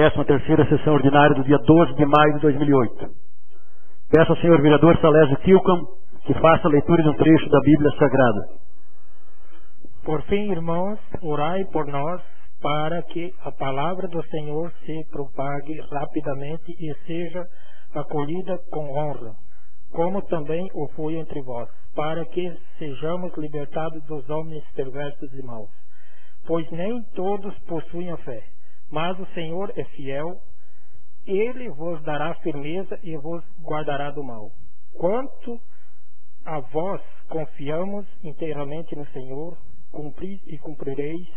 13ª sessão ordinária do dia 12 de maio de 2008. Peço ao senhor vereador Salésio Kilcam que faça a leitura de um trecho da Bíblia Sagrada. Por fim, irmãos, orai por nós para que a palavra do Senhor se propague rapidamente e seja acolhida com honra, como também o foi entre vós, para que sejamos libertados dos homens perversos e maus. Pois nem todos possuem a fé, mas o Senhor é fiel, Ele vos dará firmeza e vos guardará do mal. Quanto a vós, confiamos inteiramente no Senhor, cumpris e cumprireis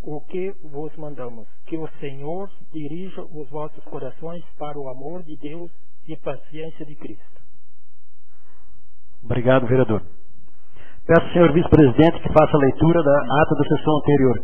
o que vos mandamos. Que o Senhor dirija os vossos corações para o amor de Deus e paciência de Cristo. Obrigado, vereador. Peço ao senhor vice-presidente que faça a leitura da ata da sessão anterior.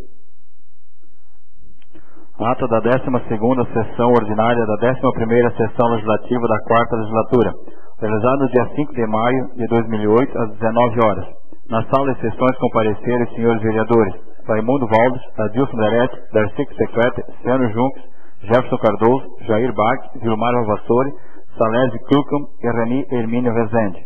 Ata da 12ª sessão ordinária da 11ª sessão legislativa da 4ª legislatura, realizada no dia 5 de maio de 2008, às 19 horas. Na sala de sessões compareceram os senhores vereadores Raimundo Valdes, Adilson Derete, Darcy Secrete, Ciano Junques, Jefferson Cardoso, Jair Bach, Vilmar Vavassori, Salésio Kilcam e Reni Hermínio Rezende.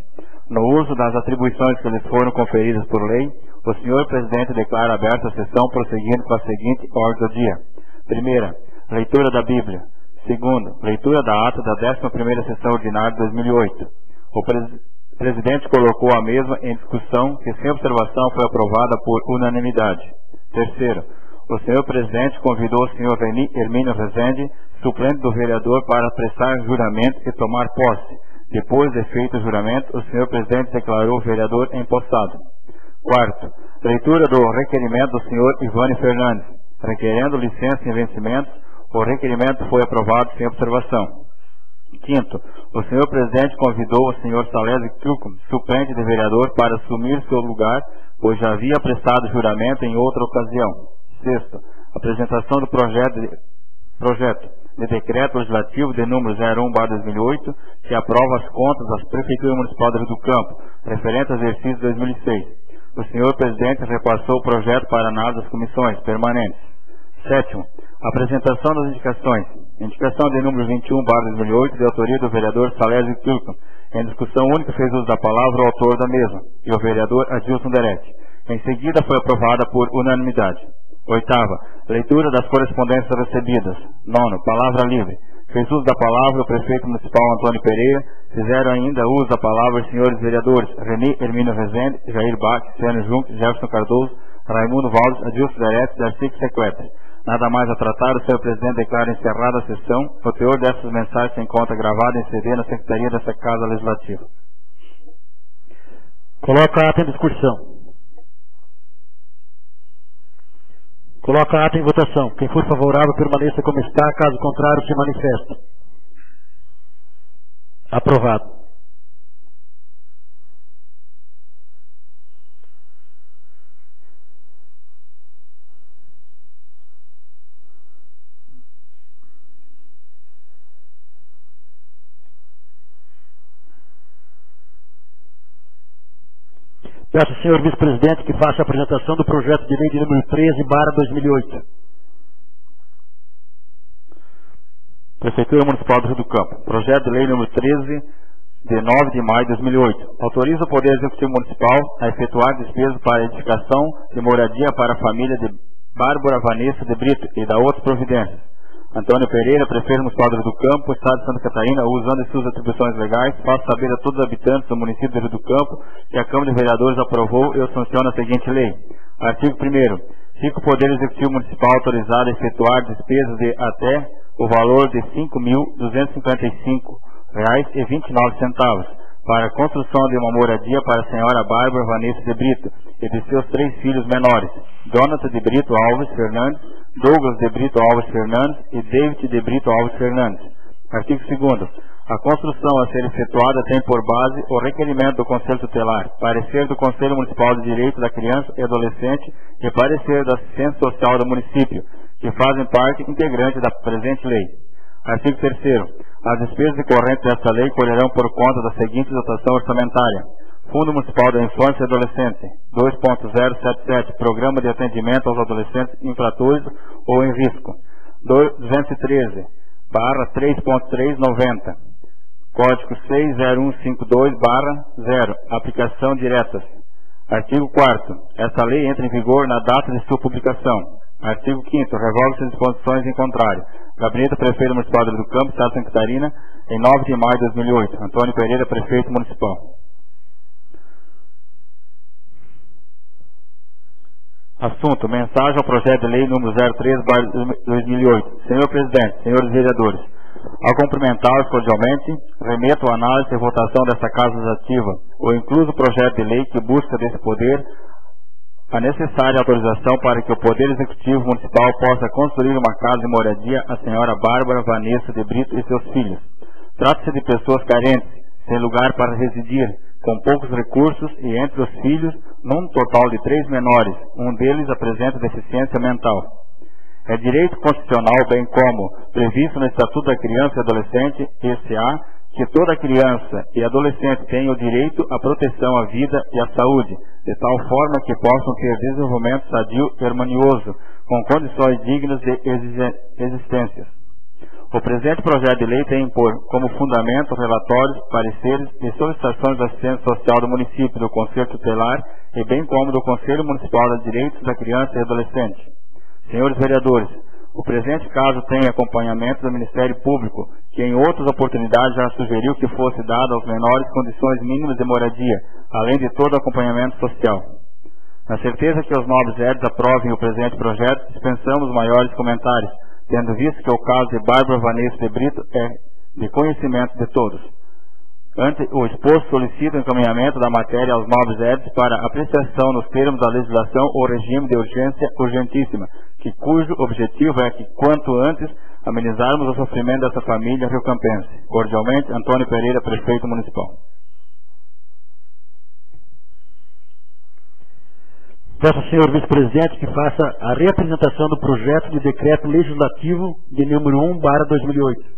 No uso das atribuições que lhes foram conferidas por lei, o senhor presidente declara aberta a sessão, prosseguindo com a seguinte ordem do dia. Primeira, leitura da Bíblia. Segunda, leitura da ata da 11ª sessão ordinária de 2008. O presidente colocou a mesma em discussão, que sem observação foi aprovada por unanimidade. Terceiro, o senhor presidente convidou o senhor Reni Hermínio Rezende, suplente do vereador, para prestar juramento e tomar posse. Depois de feito o juramento, o senhor presidente declarou o vereador empossado. Quarto, leitura do requerimento do senhor Ivane Fernandes. Requerendo licença em vencimentos, o requerimento foi aprovado sem observação. Quinto, o senhor presidente convidou o senhor Salésio Kilcam, suplente de vereador, para assumir seu lugar, pois já havia prestado juramento em outra ocasião. Sexto, apresentação do projeto de decreto legislativo de número 01/2008, que aprova as contas das Prefeituras Municipal do Rio do Campo, referente ao exercício 2006. O senhor presidente repassou o projeto para análise das comissões permanentes. Sétimo, apresentação das indicações. Indicação de número 21/2008, de autoria do vereador Salésio Kilcam. Em discussão única fez uso da palavra o autor da mesma, e o vereador Adilson Derete. Em seguida foi aprovada por unanimidade. Oitava, leitura das correspondências recebidas. Nono, palavra livre. Fez uso da palavra o prefeito municipal Antônio Pereira. Fizeram ainda uso da palavra os senhores vereadores Reni Hermínio Rezende, Jair Bach, Ciano Junques, Jefferson Cardoso, Raimundo Valdes, Adilson Derete, Darcy Secrete. Nada mais a tratar, o senhor presidente declara encerrada a sessão. O teor dessas mensagens se encontra gravado em CD na secretaria dessa Casa Legislativa. Coloca a ata em discussão. Coloca a ata em votação. Quem for favorável permaneça como está, caso contrário se manifeste. Aprovado. Peço ao senhor vice-presidente que faça a apresentação do projeto de lei de número 13/2008. Prefeitura Municipal do Rio do Campo. Projeto de lei número 13, de 9 de maio de 2008. Autoriza o Poder Executivo Municipal a efetuar despesas para a edificação de moradia para a família de Bárbara Vanessa de Brito e da outras providências. Antônio Pereira, prefeito municipal do Rio do Campo, Estado de Santa Catarina, usando de suas atribuições legais, faz saber a todos os habitantes do município do Rio do Campo que a Câmara de Vereadores aprovou e sanciona a seguinte lei. Artigo 1º. Fica o Poder Executivo Municipal autorizado a efetuar despesas de até o valor de R$ 5.255,29 para a construção de uma moradia para a senhora Bárbara Vanessa de Brito e de seus 3 filhos menores, Jonathan de Brito Alves Fernandes, Douglas de Brito Alves Fernandes e David de Brito Alves Fernandes. Artigo 2º. A construção a ser efetuada tem por base o requerimento do Conselho Tutelar, parecer do Conselho Municipal de Direito da Criança e Adolescente e parecer da Assistência Social do município, que fazem parte integrante da presente lei. Artigo 3º. As despesas decorrentes desta lei colherão por conta da seguinte dotação orçamentária: Fundo Municipal da Infância e Adolescente, 2.077, Programa de Atendimento aos Adolescentes Infratores ou em Risco. 213/3.390. Código 60152/0. Aplicação diretas. Artigo 4º. Esta lei entra em vigor na data de sua publicação. Artigo 5º. Revoga-se as disposições em contrário. Gabinete do Prefeito Municipal de Rio do Campo, Estado de Santa Catarina, em 9 de maio de 2008. Antônio Pereira, Prefeito Municipal. Assunto: mensagem ao projeto de lei número 03/2008. Senhor Presidente, senhores vereadores, ao cumprimentá-los cordialmente, remeto à análise e votação desta Casa Legislativa o incluso projeto de lei que busca desse poder a necessária autorização para que o Poder Executivo Municipal possa construir uma casa de moradia à senhora Bárbara Vanessa de Brito e seus filhos. Trata-se de pessoas carentes, sem lugar para residir, com poucos recursos e entre os filhos, num total de 3 menores, um deles apresenta deficiência mental. É direito constitucional, bem como previsto no Estatuto da Criança e Adolescente, ECA, que toda criança e adolescente tenha o direito à proteção à vida e à saúde, de tal forma que possam ter desenvolvimento sadio e harmonioso, com condições dignas de existência. O presente projeto de lei tem como fundamento relatórios, pareceres e solicitações da assistência social do município, do Conselho Tutelar e bem como do Conselho Municipal de Direitos da Criança e Adolescente. Senhores vereadores, o presente caso tem acompanhamento do Ministério Público, que em outras oportunidades já sugeriu que fosse dado aos menores condições mínimas de moradia, além de todo acompanhamento social. Na certeza que os nobres edis aprovem o presente projeto, dispensamos maiores comentários, tendo visto que o caso de Bárbara Vanessa de Brito é de conhecimento de todos. Ante o exposto, solicito o encaminhamento da matéria aos nobres edis para apreciação nos termos da legislação ou regime de urgência urgentíssima, cujo objetivo é que, quanto antes, amenizarmos o sofrimento dessa família riocampense. Cordialmente, Antônio Pereira, Prefeito Municipal. Peço ao senhor vice-presidente que faça a reapresentação do projeto de decreto legislativo de número 1/2008.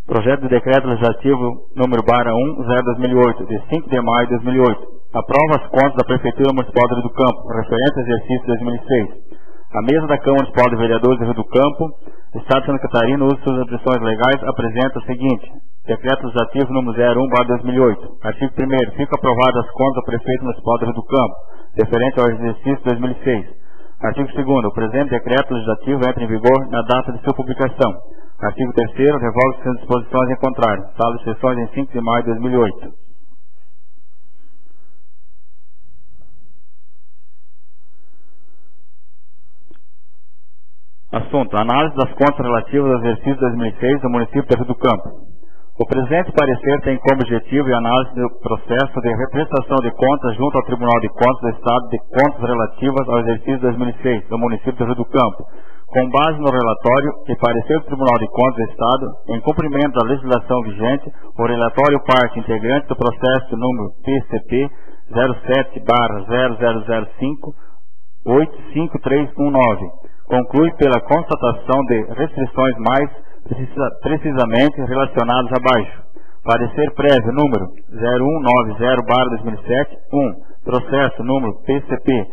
Projeto de Decreto Legislativo número /1/2008, de 5 de maio de 2008. Aprova as contas da Prefeitura Municipal de Rio do Campo, referente ao exercício 2006. A mesa da Câmara Municipal de Vereadores de Rio do Campo, Estado de Santa Catarina, uso de suas atribuições legais, apresenta o seguinte: Decreto Legislativo número 01/2008. Artigo 1º. Fica aprovadas as contas do Prefeito Municipal de Rio do Campo, referente ao exercício 2006. Artigo 2º. O presente Decreto Legislativo entra em vigor na data de sua publicação. Artigo 3º. Revoga-se as disposições em contrário. Sala de sessões em 5 de maio de 2008. Assunto: análise das contas relativas ao exercício 2006 do município de Rio do Campo. O presente parecer tem como objetivo a análise do processo de represtação de contas junto ao Tribunal de Contas do Estado de contas relativas ao exercício 2006 do município de Rio do Campo, com base no relatório e parecer do Tribunal de Contas do Estado, em cumprimento da legislação vigente, o relatório parte integrante do processo número PCP 07/0005-85319, conclui pela constatação de restrições mais precisamente relacionadas abaixo. Parecer prévio número 0190/2007, 1, processo número PCP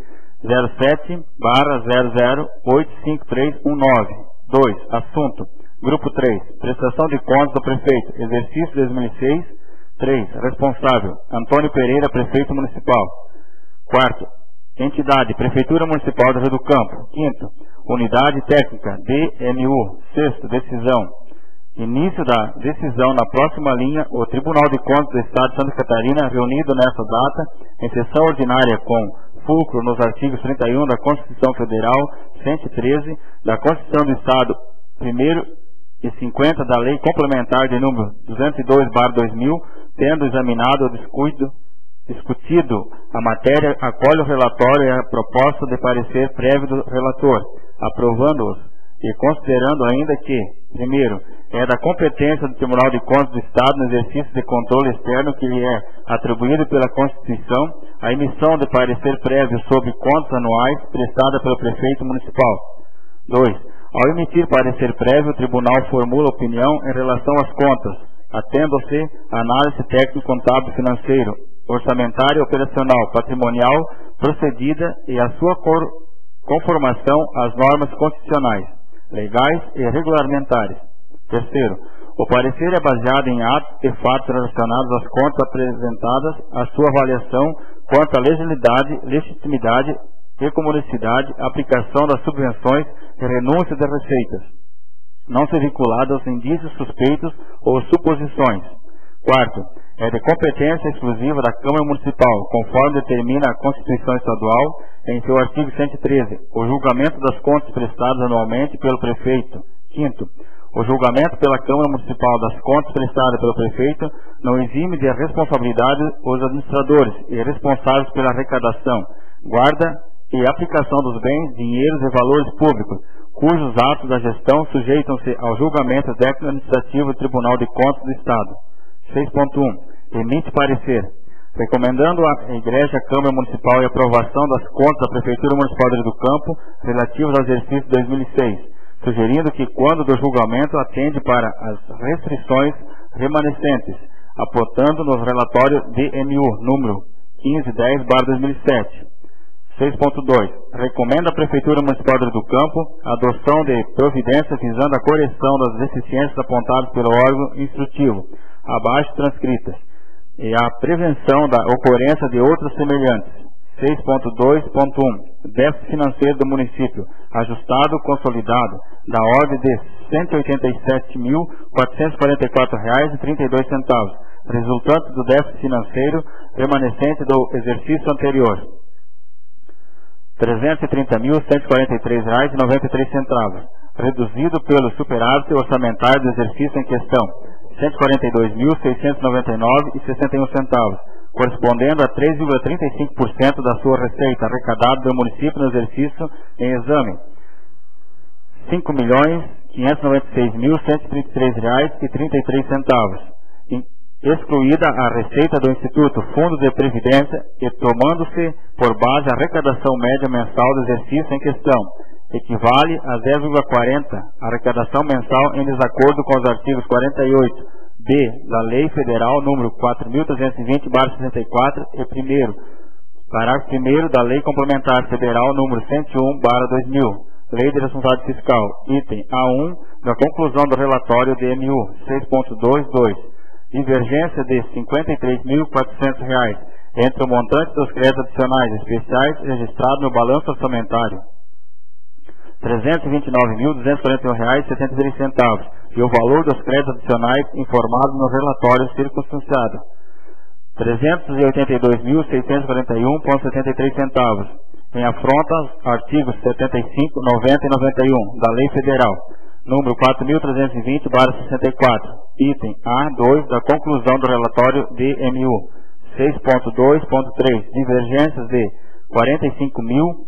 07/00085319. 2. Assunto: Grupo 3. Prestação de contas do Prefeito. Exercício 2006. 3. Responsável: Antônio Pereira, Prefeito Municipal. 4. Entidade: Prefeitura Municipal do Rio do Campo. 5. Unidade Técnica: DMU. 6. Decisão: início da decisão na próxima linha, o Tribunal de Contas do Estado de Santa Catarina, reunido nesta data, em sessão ordinária com fulcro nos artigos 31 da Constituição Federal, 113 da Constituição do Estado, 1º e 50 da Lei Complementar de número 202/2000, tendo examinado ou discutido a matéria, acolhe o relatório e a proposta de parecer prévio do relator, aprovando-os e considerando ainda que, primeiro, é da competência do Tribunal de Contas do Estado no exercício de controle externo que lhe é atribuído pela Constituição a emissão de parecer prévio sobre contas anuais prestada pelo prefeito municipal. 2. Ao emitir parecer prévio, o Tribunal formula opinião em relação às contas, atendo-se a análise técnico, contábil, financeiro, orçamentária, operacional, patrimonial, procedida e a sua conformação às normas constitucionais, legais e regulamentares. Terceiro, o parecer é baseado em atos e fatos relacionados às contas apresentadas, a sua avaliação quanto à legalidade, legitimidade, economicidade, aplicação das subvenções e renúncia das receitas, não ser vinculado aos indícios suspeitos ou suposições. Quarto, é de competência exclusiva da Câmara Municipal, conforme determina a Constituição Estadual, em seu artigo 113, o julgamento das contas prestadas anualmente pelo prefeito. Quinto, o julgamento pela Câmara Municipal das contas prestadas pelo prefeito não exime de responsabilidade os administradores e responsáveis pela arrecadação, guarda e aplicação dos bens, dinheiros e valores públicos, cujos atos da gestão sujeitam-se ao julgamento técnico administrativo do Tribunal de Contas do Estado. 6.1. Emite parecer, recomendando à Igreja, Câmara Municipal e aprovação das contas da Prefeitura Municipal de Rio do Campo relativas ao exercício 2006, sugerindo que, quando do julgamento, atende para as restrições remanescentes, apontando nos relatórios DMU, número 1510/2007. 6.2. Recomenda à Prefeitura Municipal de Rio do Campo a adoção de providências visando a correção das deficiências apontadas pelo órgão instrutivo, abaixo transcritas, e a prevenção da ocorrência de outras semelhantes. 6.2.1. Déficit financeiro do município, ajustado consolidado, da ordem de R$ 187.444,32, resultante do déficit financeiro remanescente do exercício anterior. R$ 330.143,93, reduzido pelo superávit orçamentário do exercício em questão, R$ 142.699,61, correspondendo a 3,35% da sua receita arrecadada do município no exercício em exame, R$ 5.596.133,33, excluída a receita do Instituto Fundo de Previdência e tomando-se por base a arrecadação média mensal do exercício em questão, equivale a 0,40 arrecadação mensal em desacordo com os artigos 48b da Lei Federal número 4.320/64 e 1º, parágrafo 1º da Lei Complementar Federal número 101/2000, Lei de Responsabilidade Fiscal, item A1 da conclusão do relatório DMU 6.22, divergência de R$ 53.400 entre o montante dos créditos adicionais especiais registrado no balanço orçamentário, R$ 329.241,73, e o valor dos créditos adicionais informado no relatório circunstanciado, R$ 382.641,73, em afronta aos artigos 75, 90 e 91 da Lei Federal número 4.320/64, item A2 da conclusão do relatório DMU 6.2.3, divergências de R$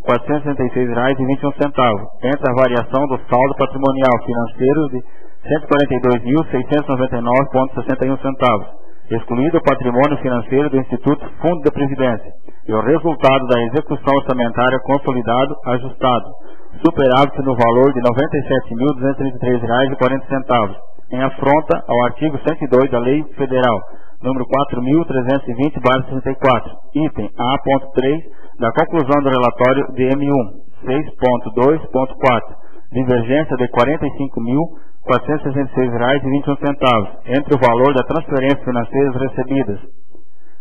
45.466,21 entre a variação do saldo patrimonial financeiro de R$ 142.699,61, excluído o patrimônio financeiro do Instituto Fundo de Previdência, e o resultado da execução orçamentária consolidado ajustado, superávit no valor de R$ 97.233,40, em afronta ao artigo 102 da Lei Federal número 4.320/64, item A.3 da conclusão do relatório DMU 6.2.4, divergência de R$ 45.466,21 entre o valor das transferências financeiras recebidas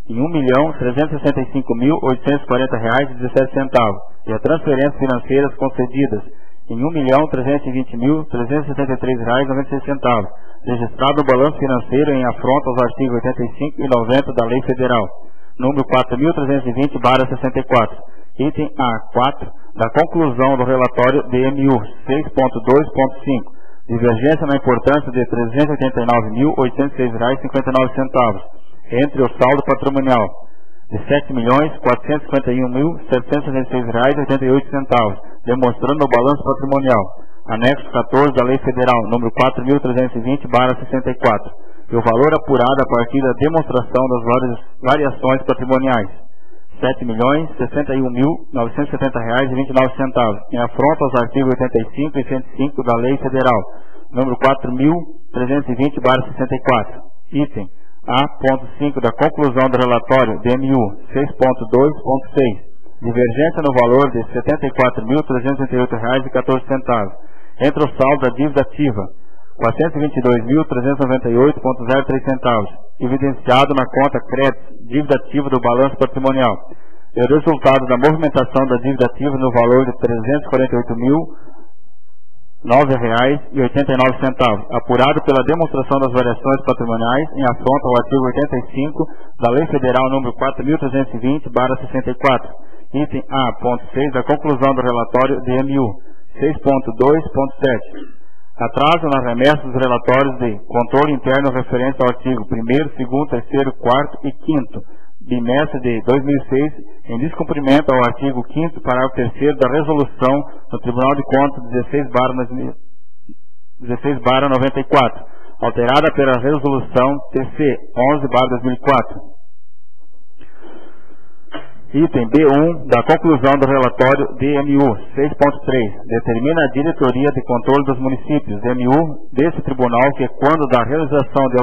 em R$ 1.365.840,17 e as transferências financeiras concedidas em R$ 1.320.373,96, registrado no balanço financeiro em afronta aos artigos 85 e 90 da Lei Federal número 4.320/64, item A4 da conclusão do relatório DMU 6.2.5, divergência na importância de R$ 389.806,59 entre o saldo patrimonial de R$ 7.451.766,88, demonstrando o balanço patrimonial anexo 14 da Lei Federal, número 4.320/64, e o valor apurado a partir da demonstração das variações patrimoniais, R$ 7.061.970,29, em afronta aos artigos 85 e 105 da Lei Federal, número 4.320/64. Item A.5 da conclusão do relatório DMU 6.2.6. Divergência no valor de R$ 74.338,14 entre o saldo da dívida ativa, R$ 422.398,03, evidenciado na conta crédito, dívida ativa do balanço patrimonial, e o resultado da movimentação da dívida ativa no valor de R$ 348.009,89, apurado pela demonstração das variações patrimoniais em afronta ao artigo 85 da Lei Federal número 4.320/64. Item A.6 da conclusão do relatório DMU 6.2.7. Atraso na remessa dos relatórios de controle interno referente ao artigo 1º, 2º, 3º, 4º e 5º, bimestre de 2006, em descumprimento ao artigo 5º, parágrafo 3º da resolução do Tribunal de Contas 16/94, alterada pela resolução TC 11/2004. Item B1 da conclusão do relatório DMU 6.3 determina a Diretoria de Controle dos Municípios, DMU, desse tribunal que, quando da realização de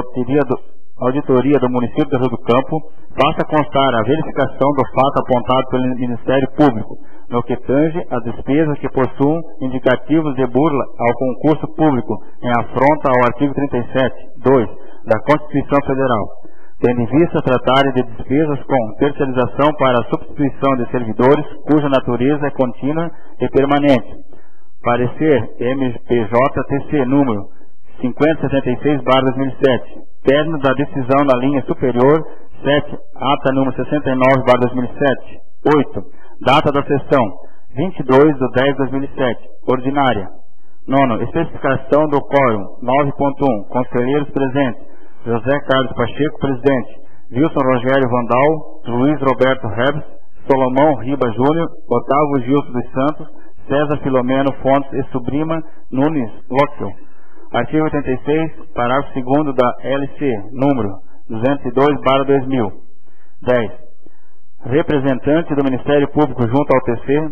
auditoria do município de Rio do Campo, faça constar a verificação do fato apontado pelo Ministério Público, no que tange a despesas que possuam indicativos de burla ao concurso público, em afronta ao artigo 37(2) da Constituição Federal, tendo em vista tratar de despesas com terceirização para a substituição de servidores cuja natureza é contínua e permanente. Parecer MPJ-TC número 5076/2007, término da decisão na linha superior 7, ata número 69/2007. 8. Data da sessão 22/10/2007, ordinária. 9. Especificação do quórum 9.1. Conselheiros presentes: José Carlos Pacheco, presidente; Wilson Rogério Vandal, Luiz Roberto Rebs, Solomão Riba Júnior, Otávio Gilson dos Santos, César Filomeno Fontes e Subrima Nunes Lockel. Artigo 86, parágrafo 2º da LC, número 202/2000. 10. Representante do Ministério Público junto ao TC,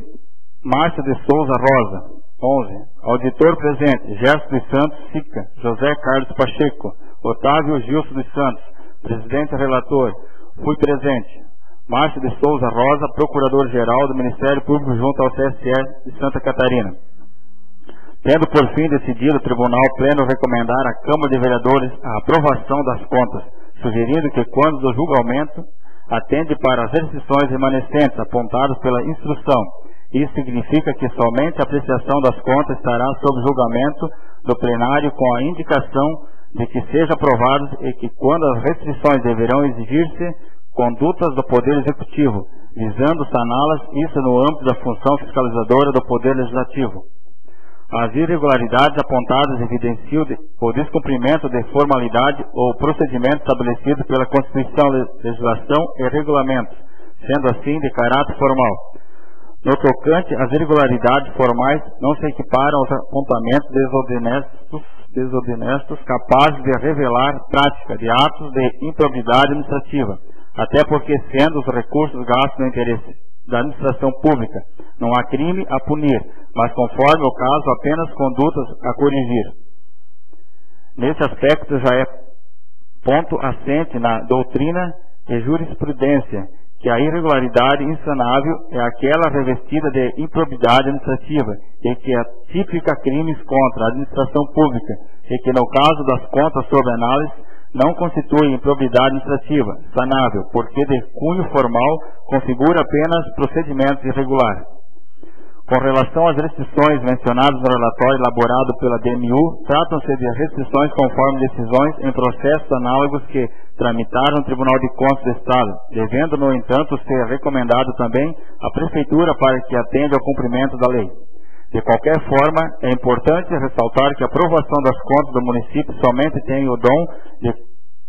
Márcia de Souza Rosa. 11. Auditor presente: Gerson dos Santos Sica, José Carlos Pacheco, Otávio Gilson dos Santos, presidente relator. Fui presente: Márcia de Souza Rosa, Procurador-Geral do Ministério Público junto ao TSE de Santa Catarina. Tendo por fim decidido o Tribunal Pleno recomendar à Câmara de Vereadores a aprovação das contas, sugerindo que, quando do julgamento, atende para as restrições remanescentes apontadas pela instrução. Isso significa que somente a apreciação das contas estará sob julgamento do plenário, com a indicação de que seja aprovado, e que, quando as restrições deverão exigir-se condutas do Poder Executivo, visando saná-las, isso no âmbito da função fiscalizadora do Poder Legislativo. As irregularidades apontadas evidenciam o descumprimento de formalidade ou procedimento estabelecido pela Constituição, legislação e regulamentos, sendo assim de caráter formal. No tocante às irregularidades formais, não se equiparam aos apontamentos desonestos capazes de revelar prática de atos de improbidade administrativa, até porque, sendo os recursos gastos no interesse da administração pública, não há crime a punir, mas, conforme o caso, apenas condutas a corrigir. Nesse aspecto já é ponto assente na doutrina e jurisprudência que a irregularidade insanável é aquela revestida de improbidade administrativa e que é típica crimes contra a administração pública, e que, no caso das contas sob análise, não constitui improbidade administrativa sanável, porque de cunho formal configura apenas procedimentos irregulares. Com relação às restrições mencionadas no relatório elaborado pela DMU, tratam-se de restrições conforme decisões em processos análogos que tramitaram no Tribunal de Contas do Estado, devendo, no entanto, ser recomendado também à Prefeitura para que atenda ao cumprimento da lei. De qualquer forma, é importante ressaltar que a aprovação das contas do município somente tem o dom de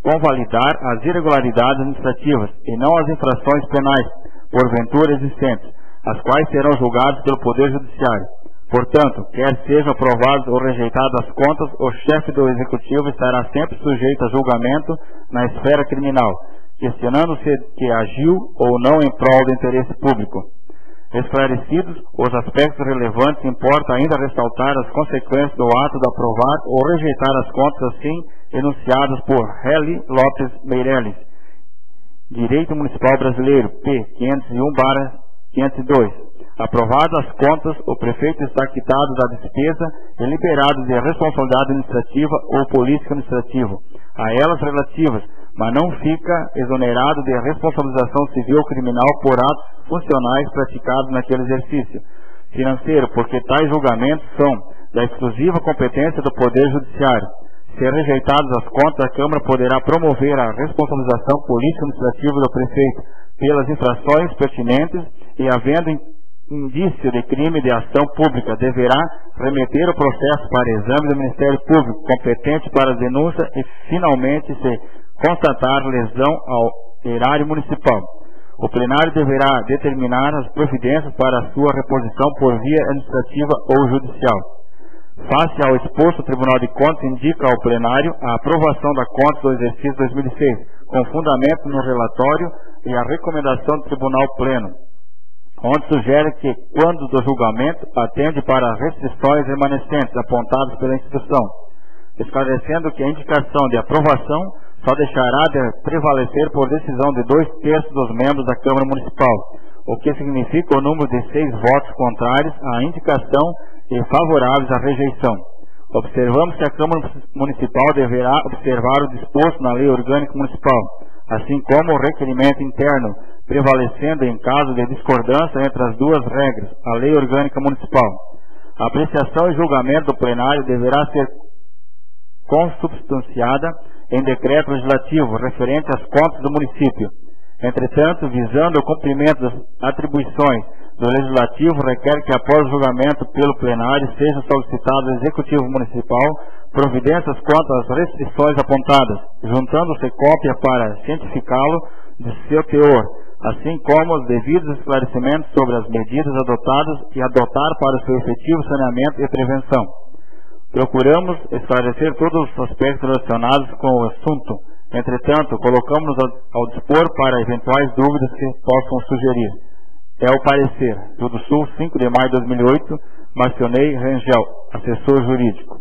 convalidar as irregularidades administrativas e não as infrações penais, porventura existentes, as quais serão julgadas pelo Poder Judiciário. Portanto, quer sejam aprovadas ou rejeitadas as contas, o chefe do executivo estará sempre sujeito a julgamento na esfera criminal, questionando-se que agiu ou não em prol do interesse público. Esclarecidos os aspectos relevantes, importa ainda ressaltar as consequências do ato de aprovar ou rejeitar as contas assim enunciadas por Heli Lopes Meirelles, Direito Municipal Brasileiro, P. 501/502. Aprovadas as contas, o prefeito está quitado da despesa e liberado de responsabilidade administrativa ou política administrativa, a elas relativas, mas não fica exonerado de responsabilização civil ou criminal por atos funcionais praticados naquele exercício financeiro, porque tais julgamentos são da exclusiva competência do Poder Judiciário. Se rejeitadas as contas, a Câmara poderá promover a responsabilização política administrativa do prefeito pelas infrações pertinentes e, havendo indício de crime de ação pública, deverá remeter o processo para exame do Ministério Público competente para a denúncia e, finalmente, se constatar lesão ao erário municipal. O plenário deverá determinar as providências para a sua reposição por via administrativa ou judicial. Face ao exposto, o Tribunal de Contas indica ao plenário a aprovação da conta do exercício 2006, com fundamento no relatório e a recomendação do Tribunal Pleno, onde sugere que, quando do julgamento, atende para as restrições remanescentes apontadas pela instituição, esclarecendo que a indicação de aprovação só deixará de prevalecer por decisão de 2/3 dos membros da Câmara Municipal, o que significa o número de 6 votos contrários à indicação e favoráveis à rejeição. Observamos que a Câmara Municipal deverá observar o disposto na Lei Orgânica Municipal, assim como o requerimento interno, prevalecendo em caso de discordância entre as duas regras, a Lei Orgânica Municipal. A apreciação e julgamento do plenário deverá ser consubstanciada em decreto legislativo referente às contas do município. Entretanto, visando o cumprimento das atribuições do Legislativo, requer que, após o julgamento pelo plenário, seja solicitado ao Executivo Municipal providências quanto às restrições apontadas, juntando-se cópia para cientificá-lo de seu teor, assim como os devidos esclarecimentos sobre as medidas adotadas e adotar para o seu efetivo saneamento e prevenção. Procuramos esclarecer todos os aspectos relacionados com o assunto. Entretanto, colocamos-nos ao dispor para eventuais dúvidas que possam sugerir. É o parecer. Rio do Sul, 5 de maio de 2008, Marcionei Rangel, assessor jurídico.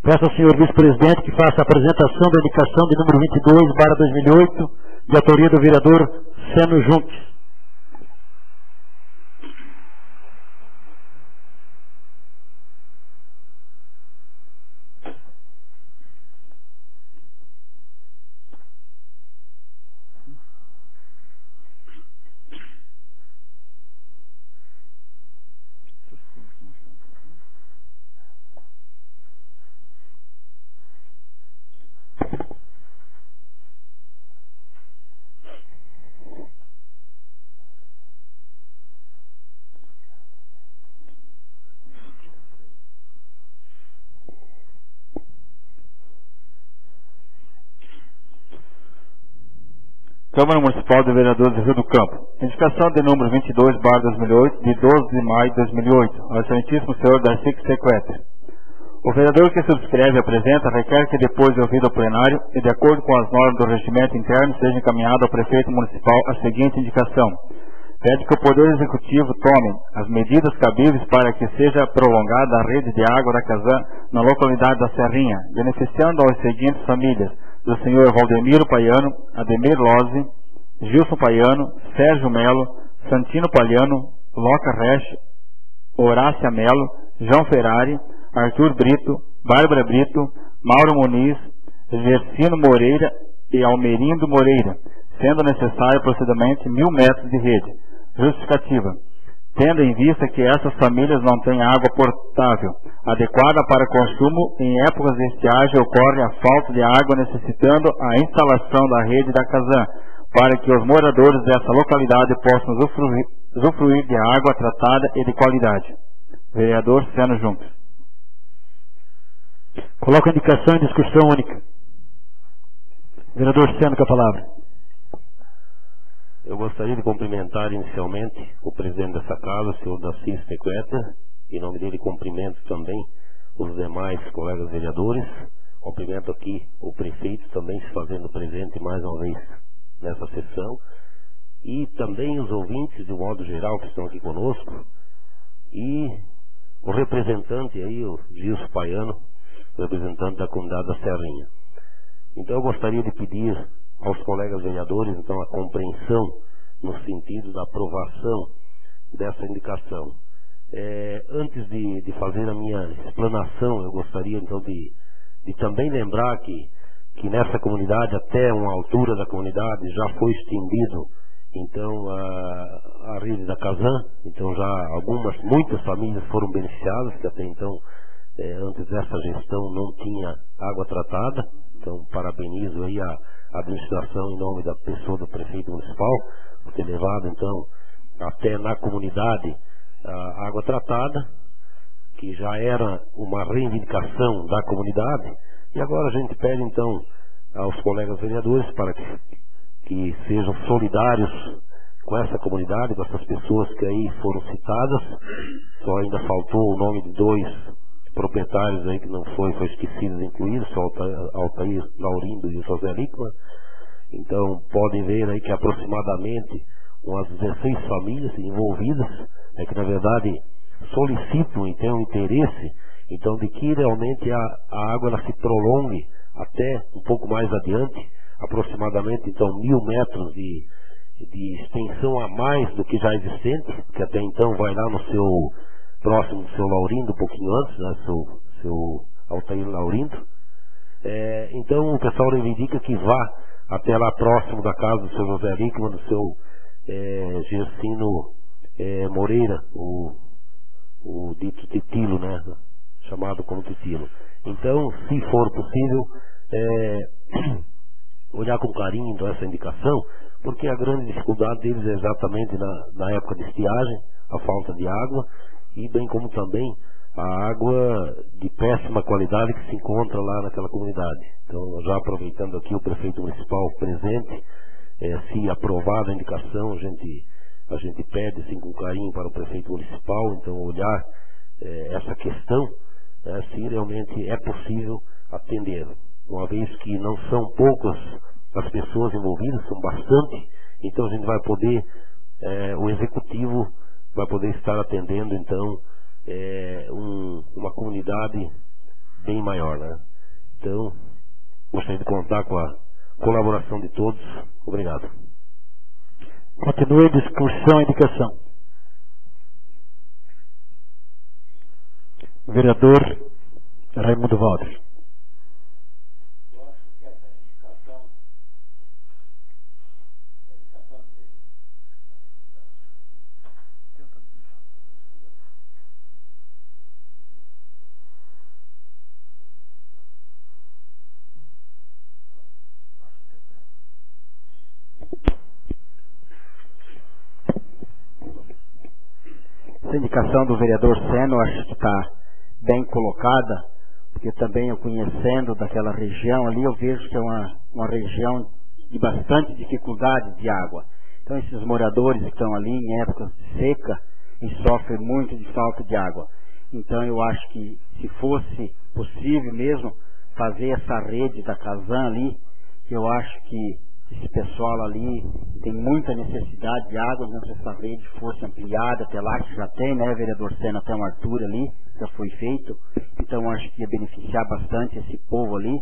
Peço ao senhor vice-presidente que faça a apresentação da indicação de número 22/2008, de autoria do vereador Seno Junques. Câmara Municipal de Vereadores do Rio do Campo. Indicação de número 22/2008, de 12 de maio de 2008, ao excelentíssimo senhor Darcy Sequestre. O vereador que subscreve e apresenta requer que, depois de ouvido o plenário e de acordo com as normas do regimento interno, seja encaminhado ao prefeito municipal a seguinte indicação. Pede que o Poder Executivo tome as medidas cabíveis para que seja prolongada a rede de água da Casã na localidade da Serrinha, beneficiando as seguintes famílias: do senhor Valdemiro Paiano, Ademir Lozzi, Gilson Paiano, Sérgio Melo, Santino Paliano, Loca Resch, Horácia Melo, João Ferrari, Arthur Brito, Bárbara Brito, Mauro Muniz, Gersino Moreira e Almerindo Moreira, sendo necessário aproximadamente 1.000 metros de rede. Justificativa. Tendo em vista que essas famílias não têm água potável adequada para consumo, em épocas de estiagem ocorre a falta de água, necessitando a instalação da rede da Casã, para que os moradores dessa localidade possam usufruir de água tratada e de qualidade. Vereador Seno Junques. Coloca a indicação em discussão única. Vereador Seno com a palavra. Eu gostaria de cumprimentar inicialmente o presidente dessa casa, o senhor Darcy Stequeta. Em nome dele cumprimento também os demais colegas vereadores. Cumprimento aqui o prefeito também se fazendo presente mais uma vez nessa sessão. E também os ouvintes, de modo geral, que estão aqui conosco. E o representante aí, o Gilson Paiano, representante da comunidade da Serrinha. Então eu gostaria de pedir aos colegas vereadores, então, a compreensão no sentido da aprovação dessa indicação. Antes de fazer a minha explanação, eu gostaria então de também lembrar que nessa comunidade, até uma altura da comunidade, já foi estendido então a rede da Casan. Então já muitas famílias foram beneficiadas, que até então, antes dessa gestão, não tinha água tratada. Então parabenizo aí a administração em nome da pessoa do prefeito municipal por ter levado então até na comunidade a água tratada, que já era uma reivindicação da comunidade. E agora a gente pede então aos colegas vereadores para que sejam solidários com essa comunidade, com essas pessoas que aí foram citadas. Só ainda faltou o nome de 2 proprietários aí que não foi esquecido de incluir, o Altair Laurindo e o José Lickman. Então podem ver aí que aproximadamente umas 16 famílias envolvidas, que na verdade solicitam e têm um interesse então de que realmente a água ela se prolongue até um pouco mais adiante, aproximadamente então 1000 metros de extensão a mais do que já existente, que até então vai lá no seu próximo do seu Laurindo, um pouquinho antes, né, seu Altair Laurindo. Então o pessoal reivindica que vá até lá próximo da casa do seu José Lickman, do seu Gersino Moreira, o dito Titilo, né, chamado como Titilo. Então, se for possível, olhar com carinho então essa indicação, porque a grande dificuldade deles é exatamente na época de estiagem, a falta de água, e bem como também a água de péssima qualidade que se encontra lá naquela comunidade. Então, já aproveitando aqui o prefeito municipal presente, se aprovada a indicação, a gente pede assim, com carinho para o prefeito municipal, então olhar essa questão, se realmente é possível atender, uma vez que não são poucas as pessoas envolvidas, são bastante. Então a gente vai poder, o executivo vai poder estar atendendo então uma comunidade bem maior, né? Então gostaria de contar com a colaboração de todos. Obrigado. Continue a discussão e indicação. Vereador Raimundo Valdes. Essa indicação do vereador Seno, acho que está bem colocada, porque também eu conhecendo daquela região ali, eu vejo que é uma região de bastante dificuldade de água. Então esses moradores que estão ali em épocas de seca, eles sofrem muito de falta de água. Então eu acho que se fosse possível mesmo fazer essa rede da Casan ali, eu acho que esse pessoal ali tem muita necessidade de água, então se essa rede fosse ampliada até lá, que já tem, né, vereador Sena, até uma altura ali, já foi feito, então acho que ia beneficiar bastante esse povo ali.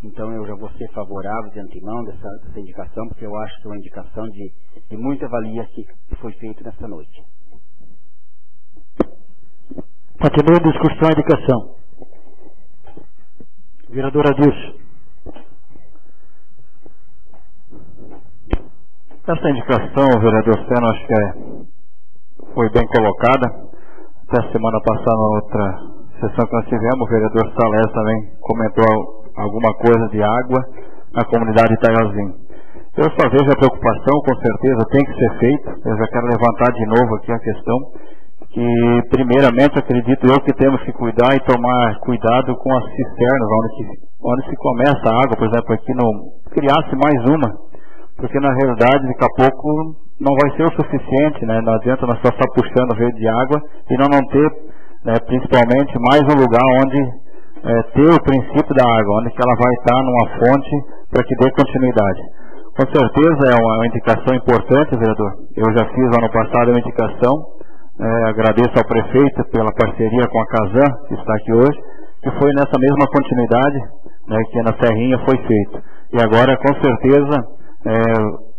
Então eu já vou ser favorável de antemão dessa indicação, porque eu acho que é uma indicação de muita valia que foi feita nessa noite. Continua a discussão e indicação. Vereador Adilson. Essa indicação, vereador Seno, acho que foi bem colocada. Até a semana passada, na outra sessão que nós tivemos, o vereador Salés também comentou alguma coisa de água na comunidade de Itaiazinho. Eu só vejo a preocupação, com certeza tem que ser feito. Eu já quero levantar de novo aqui a questão que primeiramente acredito eu que temos que cuidar e tomar cuidado com as cisternas, onde se começa a água, por exemplo, aqui criasse mais uma, porque na realidade daqui a pouco não vai ser o suficiente, né? Não adianta nós só estar puxando a rede de água e não ter, né, principalmente mais um lugar onde ter o princípio da água, onde que ela vai estar numa fonte para que dê continuidade. Com certeza é uma indicação importante, vereador. Eu já fiz ano passado uma indicação, agradeço ao prefeito pela parceria com a Casan, que está aqui hoje, que foi nessa mesma continuidade, né, que na Serrinha foi feito. E agora, com certeza,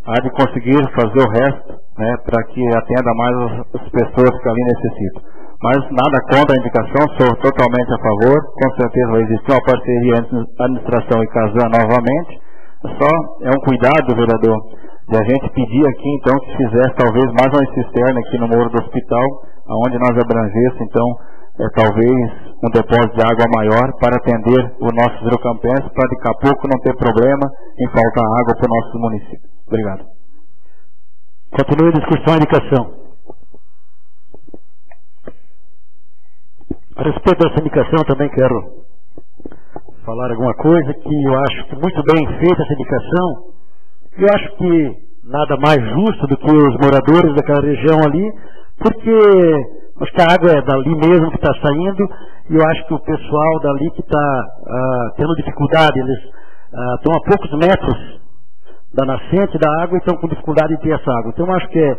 há de conseguir fazer o resto, né, para que atenda mais as pessoas que ali necessitam. Mas nada contra a indicação, sou totalmente a favor. Com certeza vai existir uma parceria entre a administração e Casan novamente. Só é um cuidado, vereador, de a gente pedir aqui, então, que fizesse talvez mais uma cisterna aqui no Morro do Hospital, onde nós abrangesse, então, talvez um depósito de água maior para atender os nossos hidrocampenses, para daqui a pouco não ter problema em faltar água para o nosso município. Obrigado. Continue a discussão e indicação. A respeito dessa indicação, também quero falar alguma coisa que eu acho que muito bem feita essa indicação. Eu acho que nada mais justo do que os moradores daquela região ali, porque acho que a água é dali mesmo que está saindo, e eu acho que o pessoal dali que está tendo dificuldade, eles estão a poucos metros da nascente da água e estão com dificuldade de ter essa água. Então acho que é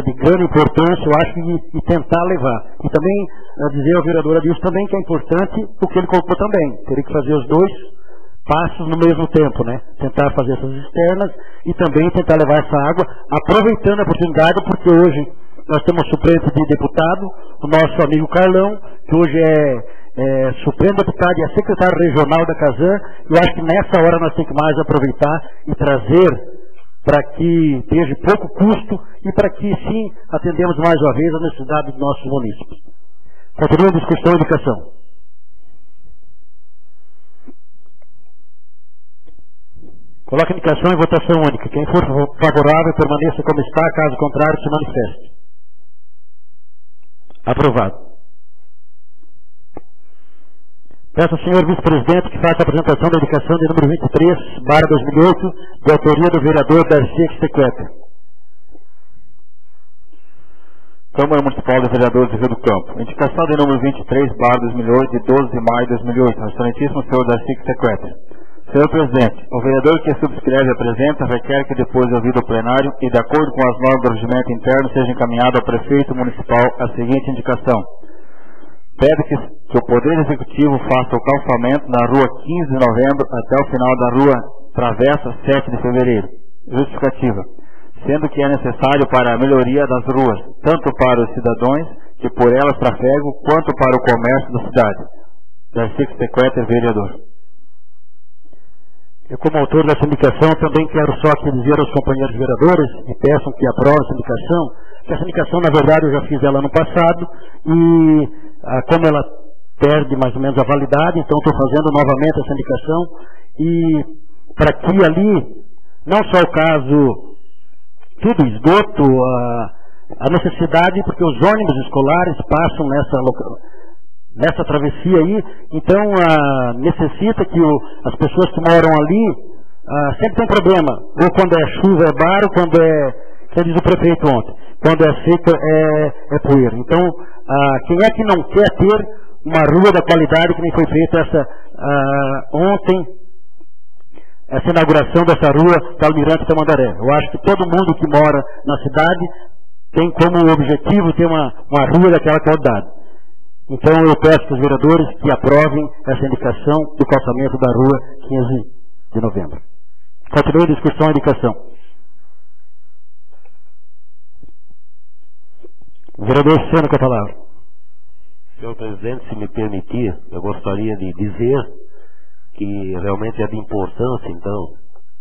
de grande importância, eu acho, e tentar levar. E também dizer ao vereador Adilson também que é importante o que ele colocou também. Teria que fazer os dois passos no mesmo tempo, né? Tentar fazer essas cisternas e também tentar levar essa água, aproveitando a oportunidade, porque hoje nós temos suplente de deputado, o nosso amigo Carlão, que hoje é suplente deputado e é secretário regional da Casan. Eu acho que nessa hora nós temos que mais aproveitar e trazer para que tenha pouco custo e para que, sim, atendemos mais uma vez a necessidade dos nossos munícipes. Continua a discussão e indicação. Coloque a indicação em votação única. Quem for favorável, permaneça como está. Caso contrário, se manifeste. Aprovado. Peço ao senhor vice-presidente que faça a apresentação da indicação de número 23/2008, de autoria do vereador Darcy Extequeta. Câmara Municipal de Vereadores de Rio do Campo. Indicação de número 23/2008, de 12 de maio de 2008. Ao excelentíssimo senhor Darcy Extequeta. Senhor presidente, o vereador que subscreve e apresenta requer que, depois de ouvido o plenário e de acordo com as normas do regimento interno, seja encaminhado ao prefeito municipal a seguinte indicação. Pede que o Poder Executivo faça o calçamento na rua 15 de novembro até o final da rua Travessa 7 de fevereiro. Justificativa. Sendo que é necessário para a melhoria das ruas, tanto para os cidadãos que por elas trafegam, quanto para o comércio da cidade. Darcy Extequeta, vereador. Eu, como autor dessa indicação, também quero só aqui dizer aos companheiros vereadores e peçam que aprovem essa indicação, que essa indicação, na verdade, eu já fiz ela no passado e como ela perde mais ou menos a validade, então estou fazendo novamente essa indicação e para que ali, não só o caso, tudo esgoto, a necessidade, porque os ônibus escolares passam nessa travessia aí, então necessita que as pessoas que moram ali sempre tem problema, ou quando é chuva é barro, quando como diz o prefeito ontem, quando é seca é poeira. Então, quem é que não quer ter uma rua da qualidade que nem foi feita ontem, essa inauguração dessa rua da Almirante Tamandaré? Eu acho que todo mundo que mora na cidade tem como objetivo ter uma rua daquela qualidade. Então eu peço para os vereadores que aprovem essa indicação do calçamento da rua 15 de novembro. Continue a discussão e indicação. Vereador Seno com a palavra. Senhor presidente, se me permitir, eu gostaria de dizer que realmente é de importância, então,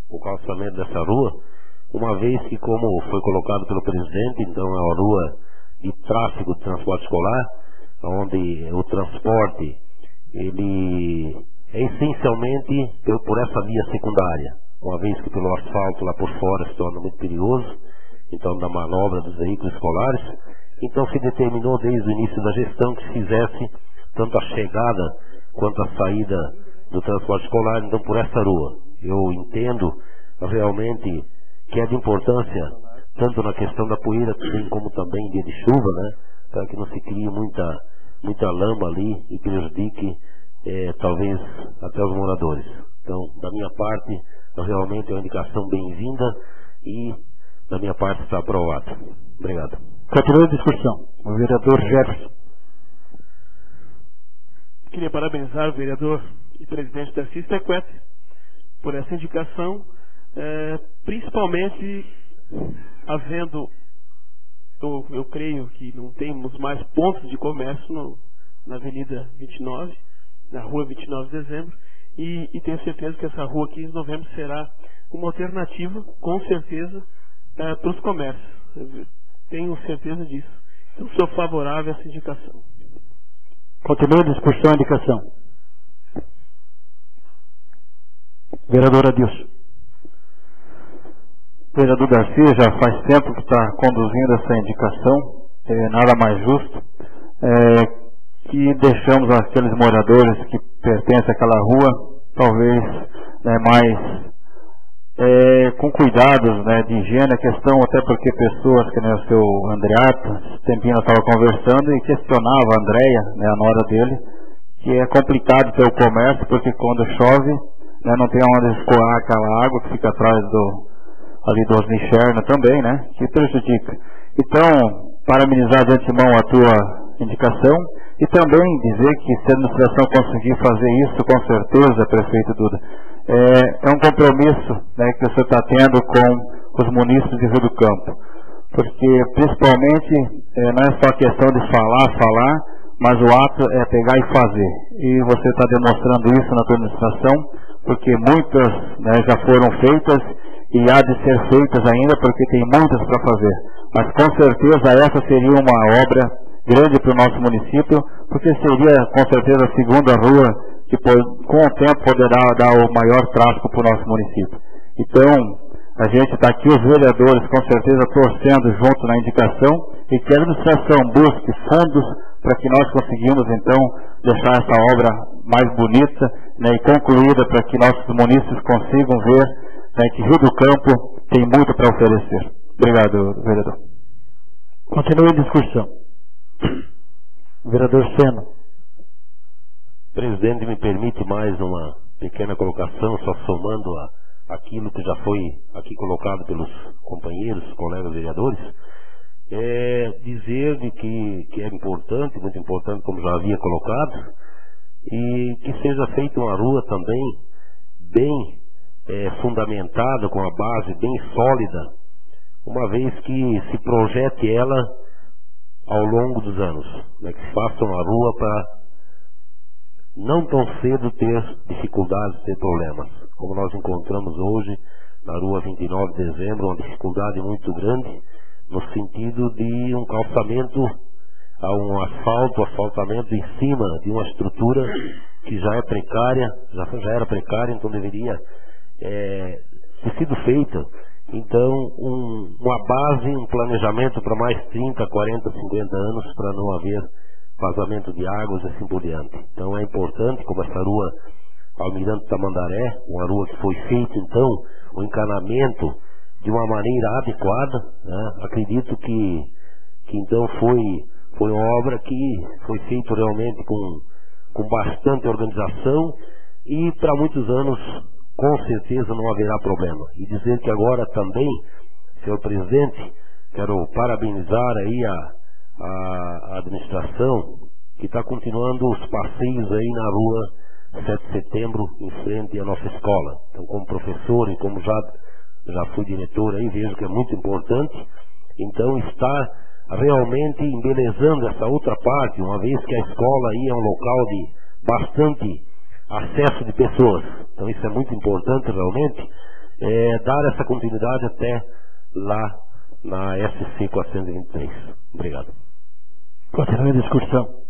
o calçamento dessa rua, uma vez que, como foi colocado pelo presidente, então é uma rua de tráfego de transporte escolar, onde o transporte ele é essencialmente por essa via secundária, uma vez que pelo asfalto lá por fora se torna muito perigoso, então da manobra dos veículos escolares, Então se determinou desde o início da gestão que se fizesse tanto a chegada quanto a saída do transporte escolar, então por essa rua. Eu entendo realmente que é de importância, tanto na questão da poeira, como também em dia de chuva, né, para que não se crie muita lama ali e prejudique talvez até os moradores. Então, da minha parte, realmente é uma indicação bem-vinda e da minha parte está aprovado. Obrigado. Continua a discussão. O vereador Jefferson. Queria parabenizar o vereador e presidente da CISTEQUET por essa indicação, principalmente havendo, eu creio que não temos mais pontos de comércio na Avenida 29, na Rua 29 de Dezembro, e tenho certeza que essa Rua 15 de Novembro será uma alternativa, com certeza, para os comércios. Eu tenho certeza disso. Eu sou favorável a essa indicação. Continua a discussão e indicação. Vereador Adilson. O vereador Garcia já faz tempo que está conduzindo essa indicação, nada mais justo, que deixamos aqueles moradores que pertencem àquela rua, talvez mais com cuidados de higiene, a questão até porque pessoas, que nem o seu Andreato, esse tempinho eu estava conversando e questionava a Andréia, a nora dele, que é complicado ter o comércio, porque quando chove, não tem onde escoar aquela água que fica atrás ali do Osnicherna também, que prejudica. Então, parabenizar de antemão a tua indicação e também dizer que se a administração conseguir fazer isso, com certeza, prefeito Duda, é um compromisso que você está tendo com os munícipes de Rio do Campo, porque principalmente não é só questão de falar, mas o ato é pegar e fazer, e você está demonstrando isso na tua administração, porque muitas já foram feitas e há de ser feitas ainda, porque tem muitas para fazer, mas com certeza essa seria uma obra grande para o nosso município, porque seria com certeza a segunda rua que com o tempo poderá dar o maior tráfego para o nosso município. Então, a gente está aqui, os vereadores, com certeza torcendo junto na indicação e que a administração busque fundos para que nós conseguimos, então, deixar essa obra mais bonita e concluída para que nossos munícipes consigam ver que Rio do Campo tem muito para oferecer. Obrigado, vereador. Continue a discussão. Vereador Seno. Presidente, me permite mais uma pequena colocação, só somando aquilo que já foi aqui colocado pelos companheiros, colegas vereadores, dizer de que é importante, muito importante, como já havia colocado, e que seja feita uma rua também bem fundamentada, com a base bem sólida, uma vez que se projete ela ao longo dos anos, que se faça uma rua para não tão cedo ter dificuldades, ter problemas, como nós encontramos hoje na Rua 29 de Dezembro, uma dificuldade muito grande, no sentido de um calçamento, um asfaltamento em cima de uma estrutura que já é precária, já era precária, então deveria ter sido feita. Então, uma base, um planejamento para mais 30, 40, 50 anos, para não haver vazamento de águas e assim por diante. Então é importante, como essa rua Almirante Tamandaré, uma rua que foi feita, então, o encanamento de uma maneira adequada, acredito que então foi uma obra que foi feita realmente com bastante organização e para muitos anos com certeza não haverá problema. E dizer que agora também, senhor presidente, quero parabenizar aí a administração que está continuando os passeios aí na rua 7 de setembro, em frente à nossa escola. Então, como professor e como já fui diretor aí, vejo que é muito importante. Então, está realmente embelezando essa outra parte, uma vez que a escola aí é um local de bastante acesso de pessoas. Então, isso é muito importante realmente, dar essa continuidade até lá na SC 423. Obrigado. Continue a discussão.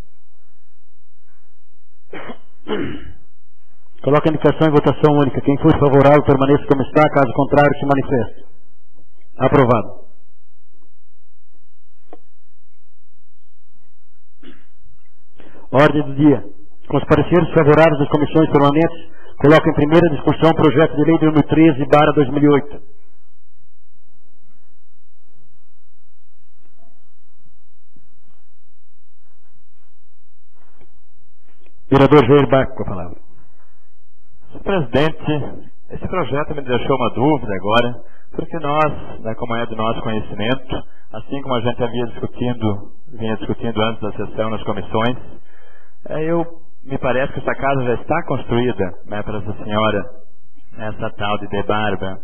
Coloque a indicação em votação única. Quem for favorável permaneça como está, caso contrário se manifeste. Aprovado. Ordem do dia. Com os pareceres favoráveis das comissões permanentes, coloco em primeira discussão o projeto de lei número 13/2008. Vereador Jair Baco, com a palavra. Senhor presidente, esse projeto me deixou uma dúvida agora, porque nós, né, como é do nosso conhecimento, assim como a gente vinha discutindo antes da sessão nas comissões, me parece que essa casa já está construída, né, para essa senhora, essa tal de Bárbara,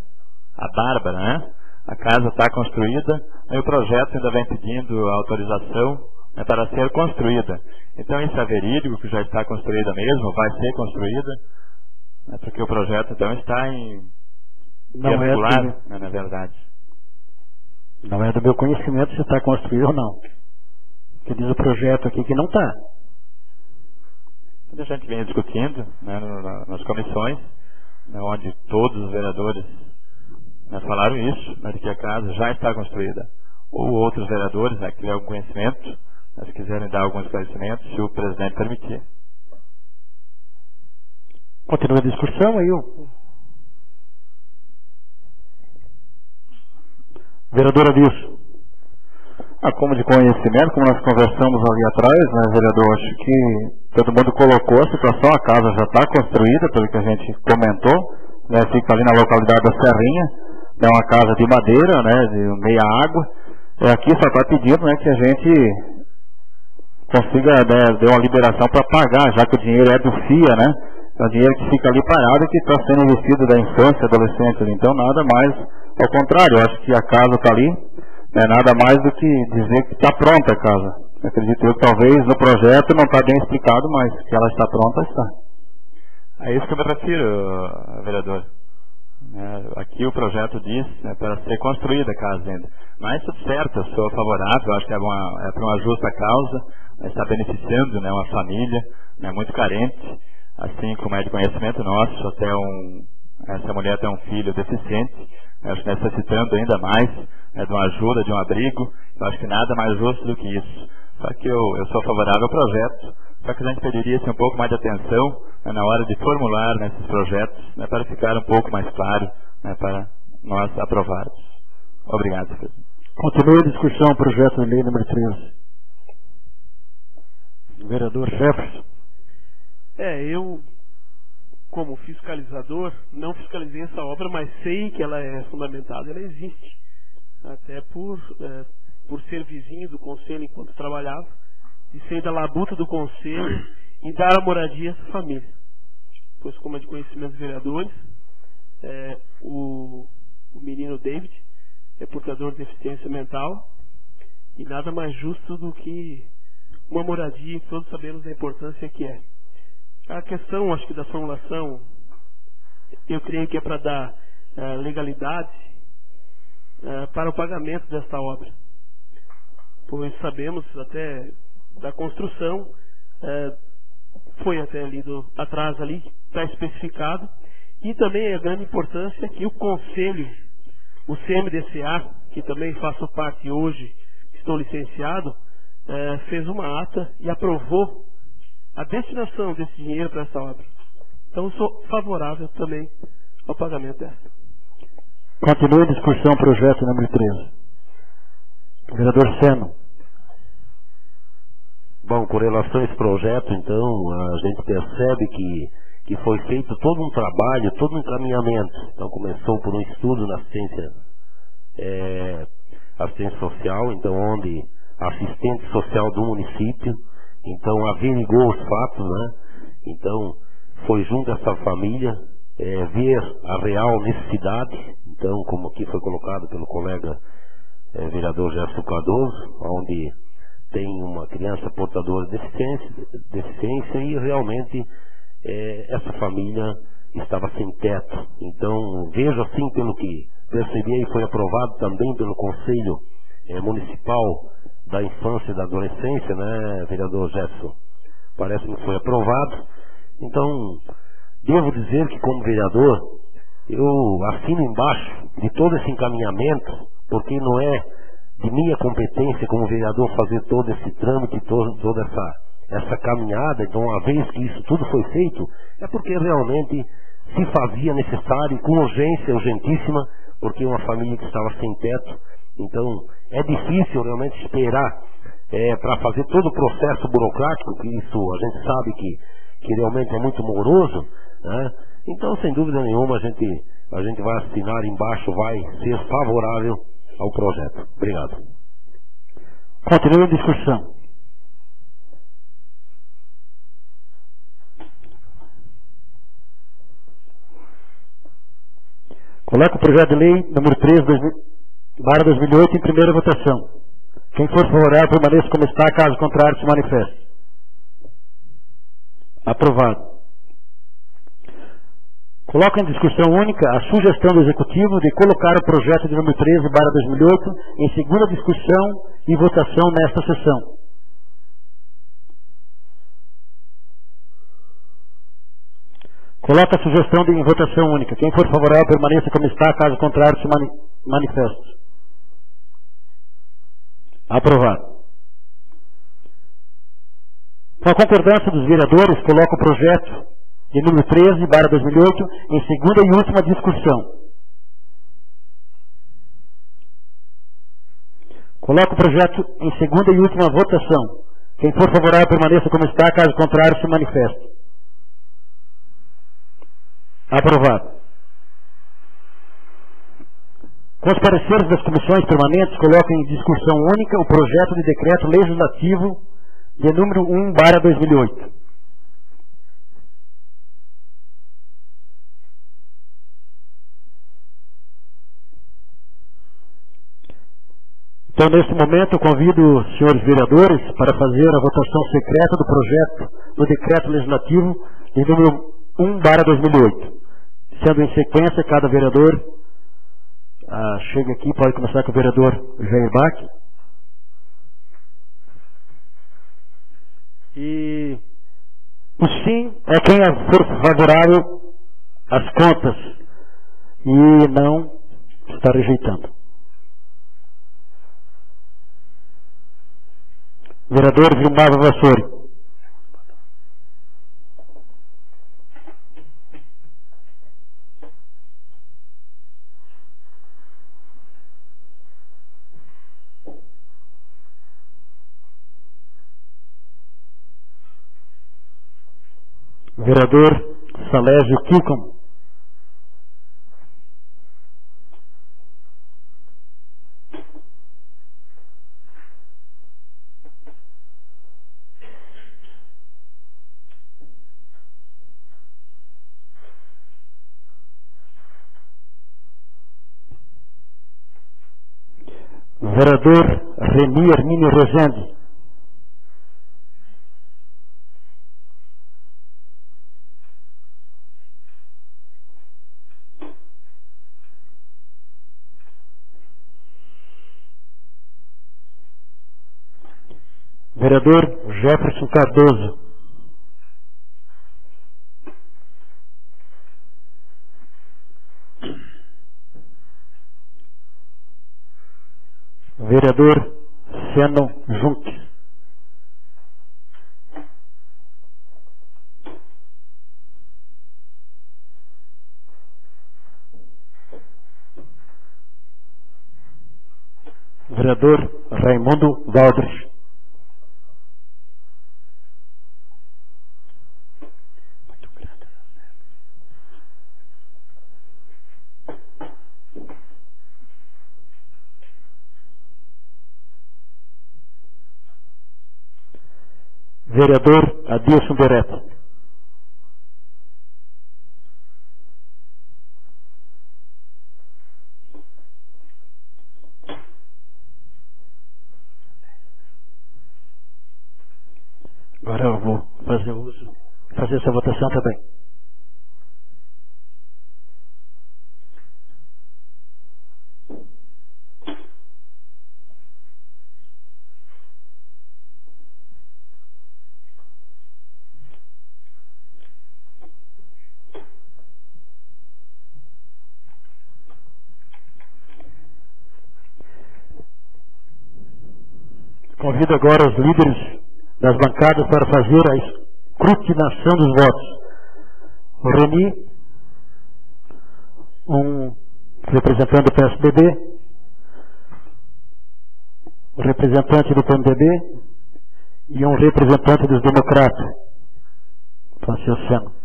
a Bárbara, né? A casa está construída e o projeto ainda vem pedindo autorização, né, para ser construída. Então isso é verídico, que já está construída mesmo, vai ser construída, né, porque o projeto então está em irregular, né, na verdade. Não é do meu conhecimento se está construído ou não. Porque diz o projeto aqui que não está. A gente vem discutindo, né, nas comissões, né, onde todos os vereadores, né, falaram isso, né, de que a casa já está construída. Ou outros vereadores, né, que tiverem algum conhecimento, né, se quiserem dar alguns esclarecimentos, se o presidente permitir. Continua a discussão aí. Vereador Adilson. Como de conhecimento, como nós conversamos ali atrás, né, vereador, acho que todo mundo colocou a situação, a casa já está construída, pelo que a gente comentou, né, fica ali na localidade da Serrinha, é uma casa de madeira, né, de meia água, aqui só está pedindo, né, que a gente consiga, né, dar uma liberação para pagar, já que o dinheiro é do FIA, né, é o dinheiro que fica ali parado, que está sendo investido da infância, adolescente, então nada mais, ao contrário, eu acho que a casa está ali, é nada mais do que dizer que está pronta a casa. Acredito eu que talvez no projeto não está bem explicado, mas que ela está pronta, está. É isso que eu me refiro, vereador. Aqui o projeto diz, né, para ser construída a casa ainda. Mas tudo certo, eu sou favorável, acho que é para uma justa causa, está beneficiando, né, uma família, né, muito carente, assim como é de conhecimento nosso, essa mulher tem um filho deficiente, acho que necessitando ainda mais, né, de uma ajuda, de um abrigo. Eu acho que nada mais justo do que isso. Só que eu sou favorável ao projeto, só que a gente pediria um pouco mais de atenção, né, na hora de formular, né, esses projetos, né, para ficar um pouco mais claro, né, para nós aprovarmos. Obrigado, presidente. Continua a discussão, projeto de lei número 13. Vereador Jefferson. Eu, como fiscalizador, não fiscalizei essa obra, mas sei que ela é fundamentada, ela existe. Até por ser vizinho do conselho enquanto trabalhava, e ser da labuta do conselho e dar a moradia a essa família. Pois, como é de conhecimento dos vereadores, o menino David é portador de deficiência mental, e nada mais justo do que uma moradia, e todos sabemos da importância que é. A questão, acho que da formulação, eu creio que é para dar legalidade para o pagamento desta obra, pois sabemos até da construção, foi até lido atrás ali, está especificado, e também a grande importância que o Conselho, o CMDCA, que também faço parte hoje, estou licenciado, fez uma ata e aprovou a destinação desse dinheiro para essa obra. Então eu sou favorável também ao pagamento dessa. Continua a discussão, projeto número 13. Vereador Seno. Bom, com relação a esse projeto, então, a gente percebe que foi feito todo um trabalho, todo um encaminhamento. Então, começou por um estudo na assistência social, então, onde a assistente social do município, então, averigou os fatos, né? Então, foi junto a essa família ver a real necessidade. Então, como aqui foi colocado pelo colega vereador Gerson Cardoso, onde tem uma criança portadora de deficiência e realmente essa família estava sem teto. Então, vejo assim, pelo que percebi, e foi aprovado também pelo Conselho Municipal da Infância e da Adolescência, né, vereador Jefferson? Parece que foi aprovado. Então, devo dizer que, como vereador, eu assino embaixo de todo esse encaminhamento, porque não é de minha competência como vereador fazer todo esse trâmite, toda essa caminhada, então uma vez que isso tudo foi feito, é porque realmente se fazia necessário, com urgência, urgentíssima, porque uma família que estava sem teto. Então é difícil realmente esperar para fazer todo o processo burocrático, que isso a gente sabe que realmente é muito moroso, né? Então, sem dúvida nenhuma, a gente vai assinar embaixo, vai ser favorável ao projeto. Obrigado. Continua a discussão. Coloca o projeto de lei número 13/2008 em primeira votação. Quem for favorável, permaneça como está, caso contrário, se manifeste. Aprovado. Coloca em discussão única a sugestão do Executivo de colocar o projeto de número 13/2008 em segunda discussão e votação nesta sessão. Coloca a sugestão em votação única. Quem for favorável, permaneça como está, caso contrário, se manifeste. Aprovado. Com a concordância dos vereadores, coloca o projeto de número 13/2008 em segunda e última discussão. Coloca o projeto em segunda e última votação. Quem for favorável, permaneça como está, caso contrário, se manifeste. Aprovado. Com os pareceres das comissões permanentes, coloca em discussão única o projeto de decreto legislativo de número 1/2008. Então, neste momento, eu convido os senhores vereadores para fazer a votação secreta do projeto do decreto legislativo de número 1/2008. Sendo em sequência, cada vereador chega aqui, pode começar com o vereador Jair Bach. E o sim é quem for favorável às contas e não está rejeitando. Vereador Vilmar Vavassori. Vereador Salésio Kikon. Vereador Reni Hermínio Rosende. Vereador Jefferson Cardoso. Vereador Seno Junques. Vereador Raimundo Valdres. Vereador Adilson Bereto. Agora eu vou fazer essa votação também. Convido agora os líderes das bancadas para fazer a escrutinação dos votos. O Reni, um representante do PSDB, um representante do PMDB e um representante dos democratas, Francisco Seno.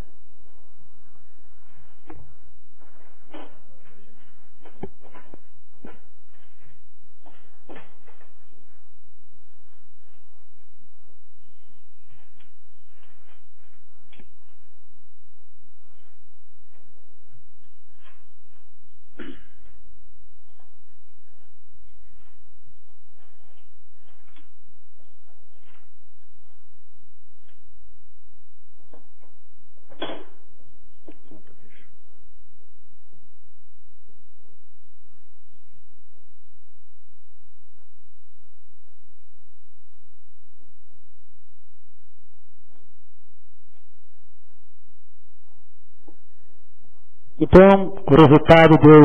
Então, o resultado deu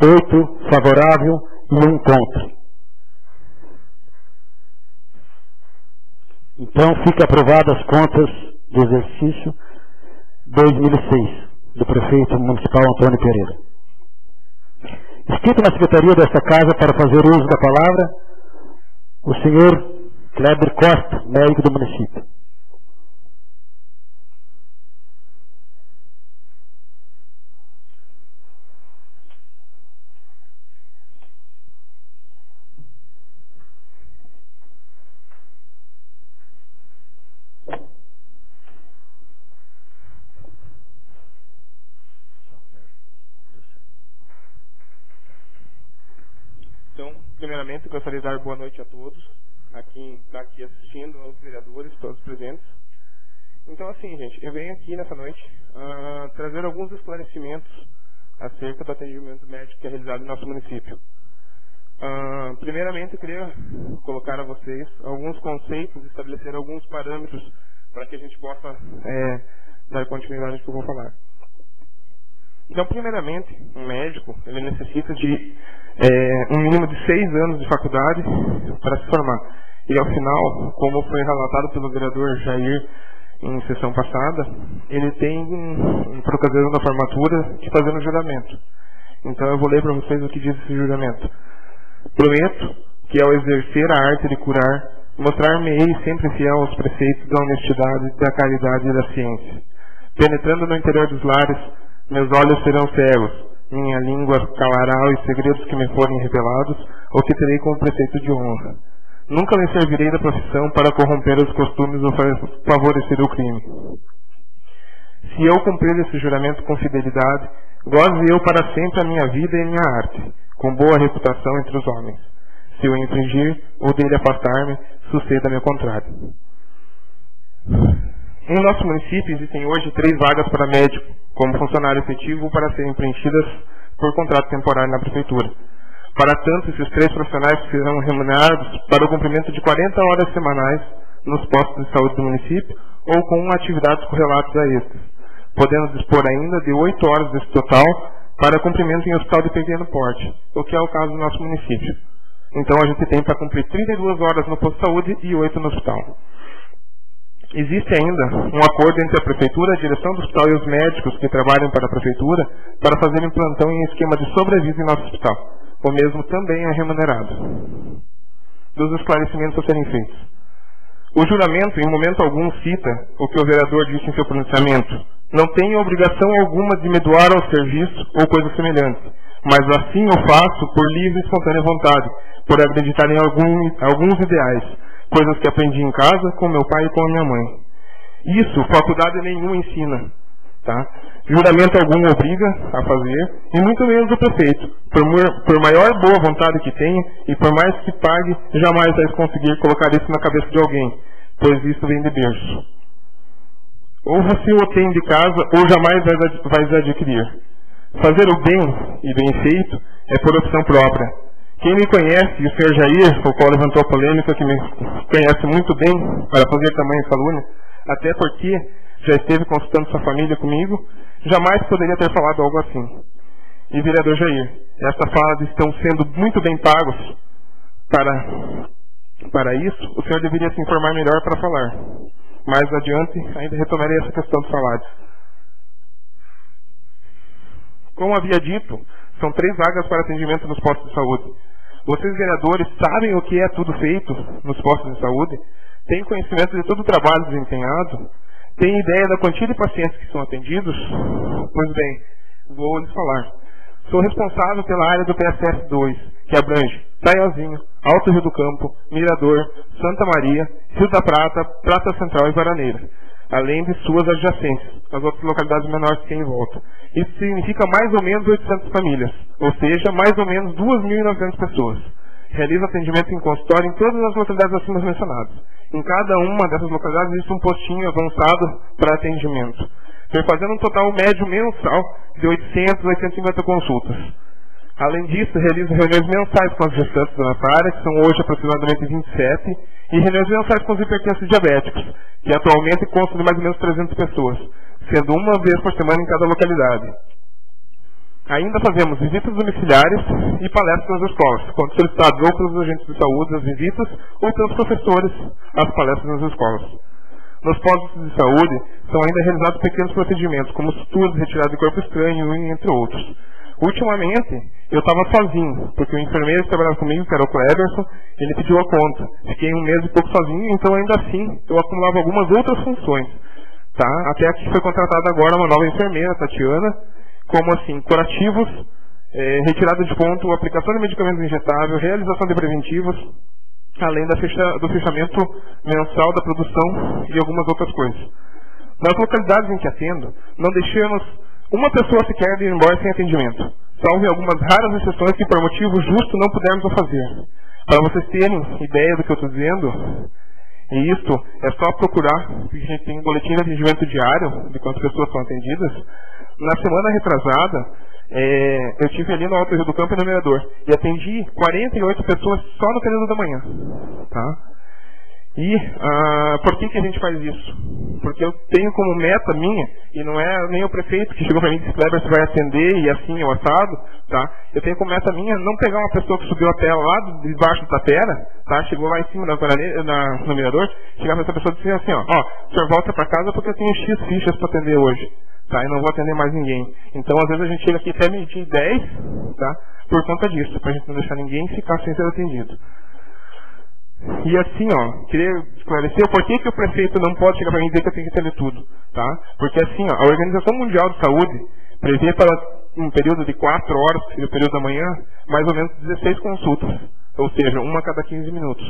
8 favorável e 1 contra. Então, fica aprovadas as contas do exercício 2006 do prefeito municipal Antônio Pereira. Escrito na secretaria desta casa para fazer uso da palavra, o senhor Kleber Costa, médico do município. Primeiramente, eu gostaria de dar boa noite a todos, aqui assistindo, aos vereadores, todos presentes. Então, assim, gente, eu venho aqui nessa noite trazer alguns esclarecimentos acerca do atendimento médico que é realizado no nosso município. Primeiramente, eu queria colocar a vocês alguns conceitos, estabelecer alguns parâmetros para que a gente possa dar continuidade ao que eu vou falar. Então, primeiramente, um médico, ele necessita de um mínimo de 6 anos de faculdade para se formar. E ao final, como foi relatado pelo vereador Jair em sessão passada, ele tem, por ocasião da formatura, que fazer um juramento. Então eu vou ler para vocês o que diz esse juramento. Prometo que ao exercer a arte de curar, mostrar-me-ei sempre fiel aos preceitos da honestidade, da caridade e da ciência. Penetrando no interior dos lares, meus olhos serão cegos, minha língua calará os segredos que me forem revelados, ou que terei como preceito de honra. Nunca me servirei da profissão para corromper os costumes ou favorecer o crime. Se eu cumprir esse juramento com fidelidade, goze eu para sempre a minha vida e minha arte, com boa reputação entre os homens. Se eu infringir, ou dele afastar-me, suceda-me ao contrário. Em nosso município existem hoje 3 vagas para médico, como funcionário efetivo, para serem preenchidas por contrato temporário na prefeitura. Para tanto, esses 3 profissionais serão remunerados para o cumprimento de 40 horas semanais nos postos de saúde do município ou com atividades correlatas a estes, podendo dispor ainda de 8 horas desse total para cumprimento em hospital de pequeno porte, o que é o caso do nosso município. Então a gente tem para cumprir 32 horas no posto de saúde e 8 no hospital. Existe ainda um acordo entre a Prefeitura, a direção do hospital e os médicos que trabalham para a Prefeitura para fazerem plantão em esquema de sobrevida em nosso hospital. O mesmo também é remunerado. Dos esclarecimentos a serem feitos. O juramento, em momento algum, cita o que o vereador disse em seu pronunciamento. Não tenho obrigação alguma de me doar ao serviço ou coisa semelhante, mas assim o faço por livre e espontânea vontade, por acreditar em alguns ideais, coisas que aprendi em casa com meu pai e com a minha mãe. Isso, faculdade nenhuma ensina. Tá? Juramento algum obriga a fazer, e muito menos o prefeito, por maior boa vontade que tenha, e por mais que pague, jamais vai conseguir colocar isso na cabeça de alguém, pois isso vem de berço. Ou você o tem de casa, ou jamais vai adquirir. Fazer o bem, e bem feito, é por opção própria. Quem me conhece, e o Sr. Jair, o qual levantou a polêmica, que me conhece muito bem para fazer tamanha calúnia, até porque já esteve consultando sua família comigo, jamais poderia ter falado algo assim. E, vereador Jair, esta fala estão sendo muito bem pagos para Para isso, o senhor deveria se informar melhor para falar. Mais adiante, ainda retomarei essa questão dos salários. Como havia dito, são 3 vagas para atendimento nos postos de saúde. Vocês, vereadores, sabem o que é tudo feito nos postos de saúde? Têm conhecimento de todo o trabalho desempenhado? Têm ideia da quantia de pacientes que são atendidos? Pois bem, vou lhes falar. Sou responsável pela área do PSF 2, que abrange Taiozinho, Alto Rio do Campo, Mirador, Santa Maria, Rio da Prata, Prata Central e Varaneira, além de suas adjacências, as outras localidades menores que tem em volta. Isso significa mais ou menos 800 famílias, ou seja, mais ou menos 2.900 pessoas. Realiza atendimento em consultório em todas as localidades acima mencionadas. Em cada uma dessas localidades existe um postinho avançado para atendimento, fazendo um total médio mensal de 800 a 850 consultas. Além disso, realiza reuniões mensais com as gestantes donatárias, que são hoje aproximadamente 27, e reuniões mensais com os hipertensos diabéticos, que atualmente constam de mais ou menos 300 pessoas, sendo uma vez por semana em cada localidade. Ainda fazemos visitas domiciliares e palestras nas escolas, quando solicitados ou pelos agentes de saúde as visitas, ou pelos professores as palestras nas escolas. Nos postos de saúde, são ainda realizados pequenos procedimentos, como suturas, retirada de corpo estranho, entre outros. Ultimamente, eu estava sozinho, porque o enfermeiro que trabalhava comigo, que era o Cleberson, ele pediu a conta. Fiquei 1 mês e pouco sozinho, então ainda assim, eu acumulava algumas outras funções. Tá? Até que foi contratada agora uma nova enfermeira, Tatiana, como assim, curativos, retirada de ponto, aplicação de medicamentos injetáveis, realização de preventivos, além do fechamento mensal da produção e algumas outras coisas. Nas localidades em que atendo, não deixamos uma pessoa sequer de ir embora sem atendimento, salvo em algumas raras exceções que por motivo justo não pudermos o fazer. Para vocês terem ideia do que eu estou dizendo, e isto é só procurar, porque a gente tem um boletim de atendimento diário de quantas pessoas são atendidas. Na semana retrasada, eu estive ali no Alto Rio do Campo e no Mirador, e atendi 48 pessoas só no período da manhã. Tá? E por que a gente faz isso? Porque eu tenho como meta minha, e não é nem o prefeito que chegou para mim e disse, Kleber, você vai atender e assim o assado, tá? Eu tenho como meta minha não pegar uma pessoa que subiu a tela lá debaixo da tapera, tá? Chegou lá em cima no Mirador, chegar para essa pessoa e dizer assim, ó, o senhor volta para casa porque eu tenho X fichas para atender hoje, tá? E não vou atender mais ninguém. Então, às vezes a gente chega aqui até meio-dia 10, tá? Por conta disso, pra gente não deixar ninguém ficar sem ser atendido. E assim, queria esclarecer o porquê que o prefeito não pode chegar para mim e dizer que eu tenho que atender tudo, tá? Porque assim, a Organização Mundial de Saúde prevê para um período de 4 horas, no período da manhã, mais ou menos 16 consultas, ou seja, uma a cada 15 minutos.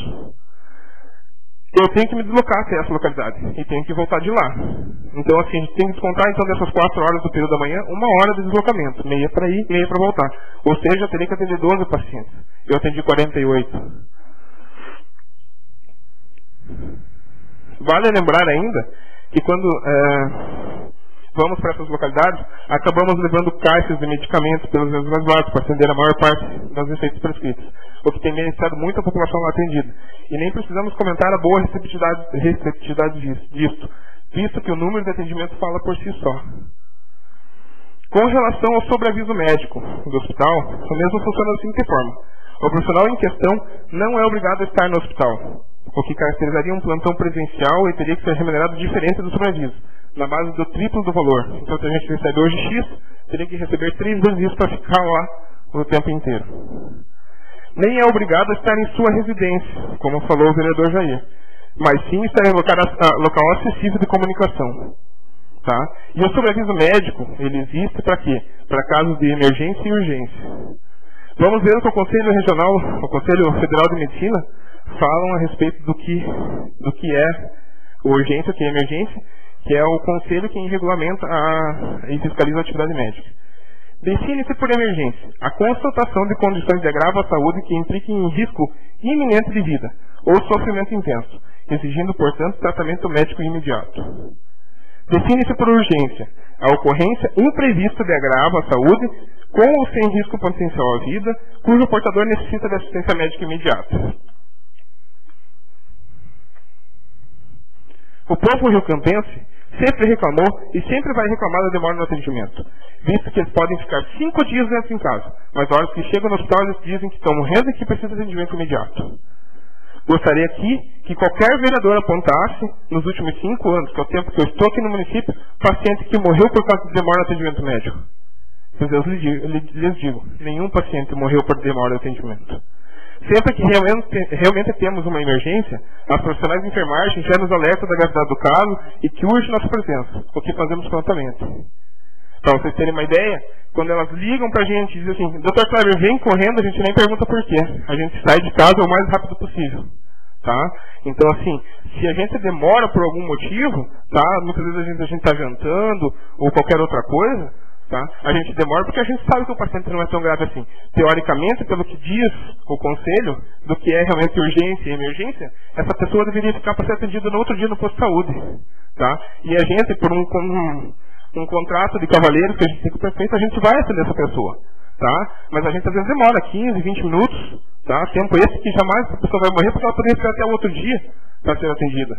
Eu tenho que me deslocar até essa localidade e tenho que voltar de lá. Então assim, a gente tem que descontar então dessas 4 horas do período da manhã, 1 hora de deslocamento, meia para ir, meia para voltar. Ou seja, eu teria que atender 12 pacientes. Eu atendi 48. Vale lembrar ainda que quando vamos para essas localidades, acabamos levando caixas de medicamentos pelos mesmos lados para atender a maior parte das receitas prescritas, o que tem beneficiado muito a população atendida. E nem precisamos comentar a boa receptividade disto, visto que o número de atendimento fala por si só. Com relação ao sobreaviso médico do hospital, o mesmo funciona da seguinte forma. O profissional em questão não é obrigado a estar no hospital, o que caracterizaria um plantão presencial e teria que ser remunerado diferente do sobreaviso, na base do triplo do valor. Então, se a gente recebe hoje X, teria que receber 3 vezes isso para ficar lá o tempo inteiro. Nem é obrigado a estar em sua residência, como falou o vereador Jair, mas sim estar em local acessível de comunicação. Tá? E o sobreaviso médico, ele existe para quê? Para casos de emergência e urgência. Vamos ver o que o Conselho Regional, o Conselho Federal de Medicina, falam a respeito do que é urgência, o que é emergência, que é o conselho que regulamenta e fiscaliza a atividade médica. Define-se por emergência a constatação de condições de agravo à saúde que impliquem em risco iminente de vida ou sofrimento intenso, exigindo, portanto, tratamento médico imediato. Define-se por urgência a ocorrência imprevista de agravo à saúde com ou sem risco potencial à vida, cujo portador necessita de assistência médica imediata. O povo rio-campense sempre reclamou e sempre vai reclamar da demora no atendimento, visto que eles podem ficar 5 dias dentro em casa, mas na hora que chegam no hospital eles dizem que estão morrendo e que precisam de atendimento imediato. gostaria aqui que qualquer vereador apontasse, nos últimos 5 anos, que é o tempo que eu estou aqui no município, paciente que morreu por causa de demora no atendimento médico. Pois eu lhes digo, nenhum paciente morreu por demora no atendimento. Sempre que realmente temos uma emergência, as profissionais de enfermagem já nos alertam da gravidade do caso e que urge nossa presença, o que fazemos prontamente. Para vocês terem uma ideia, quando elas ligam pra gente e dizem assim, Dr. Cláudio, vem correndo, a gente nem pergunta por quê. A gente sai de casa o mais rápido possível. Tá? Então, assim, se a gente demora por algum motivo, tá? Muitas vezes a gente está jantando ou qualquer outra coisa, tá? A gente demora porque a gente sabe que o paciente não é tão grave assim. Teoricamente, pelo que diz o conselho, do que é realmente urgência e emergência, essa pessoa deveria ficar para ser atendida no outro dia no posto de saúde. Tá? E a gente, por um contrato de cavalheiros que a gente tem com o prefeito, a gente vai atender essa pessoa. Tá? Mas a gente às vezes demora 15, 20 minutos, tá? Tempo esse que jamais a pessoa vai morrer porque ela poderia esperar até o outro dia para ser atendida.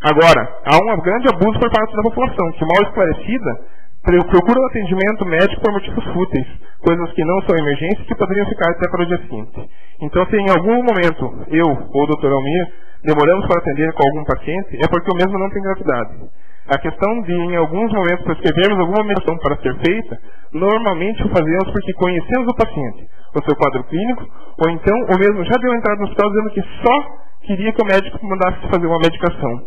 Agora, há um grande abuso por parte da população, que mal esclarecida procura o atendimento médico por motivos fúteis, coisas que não são emergências que poderiam ficar até para o dia seguinte. Então, se em algum momento eu ou o Dr. Almir demoramos para atender com algum paciente, é porque o mesmo não tem gravidade. A questão de, em alguns momentos, prescrevermos alguma medicação para ser feita, normalmente o fazemos porque conhecemos o paciente, o seu quadro clínico, ou então o mesmo já deu entrada no hospital dizendo que só queria que o médico mandasse fazer uma medicação.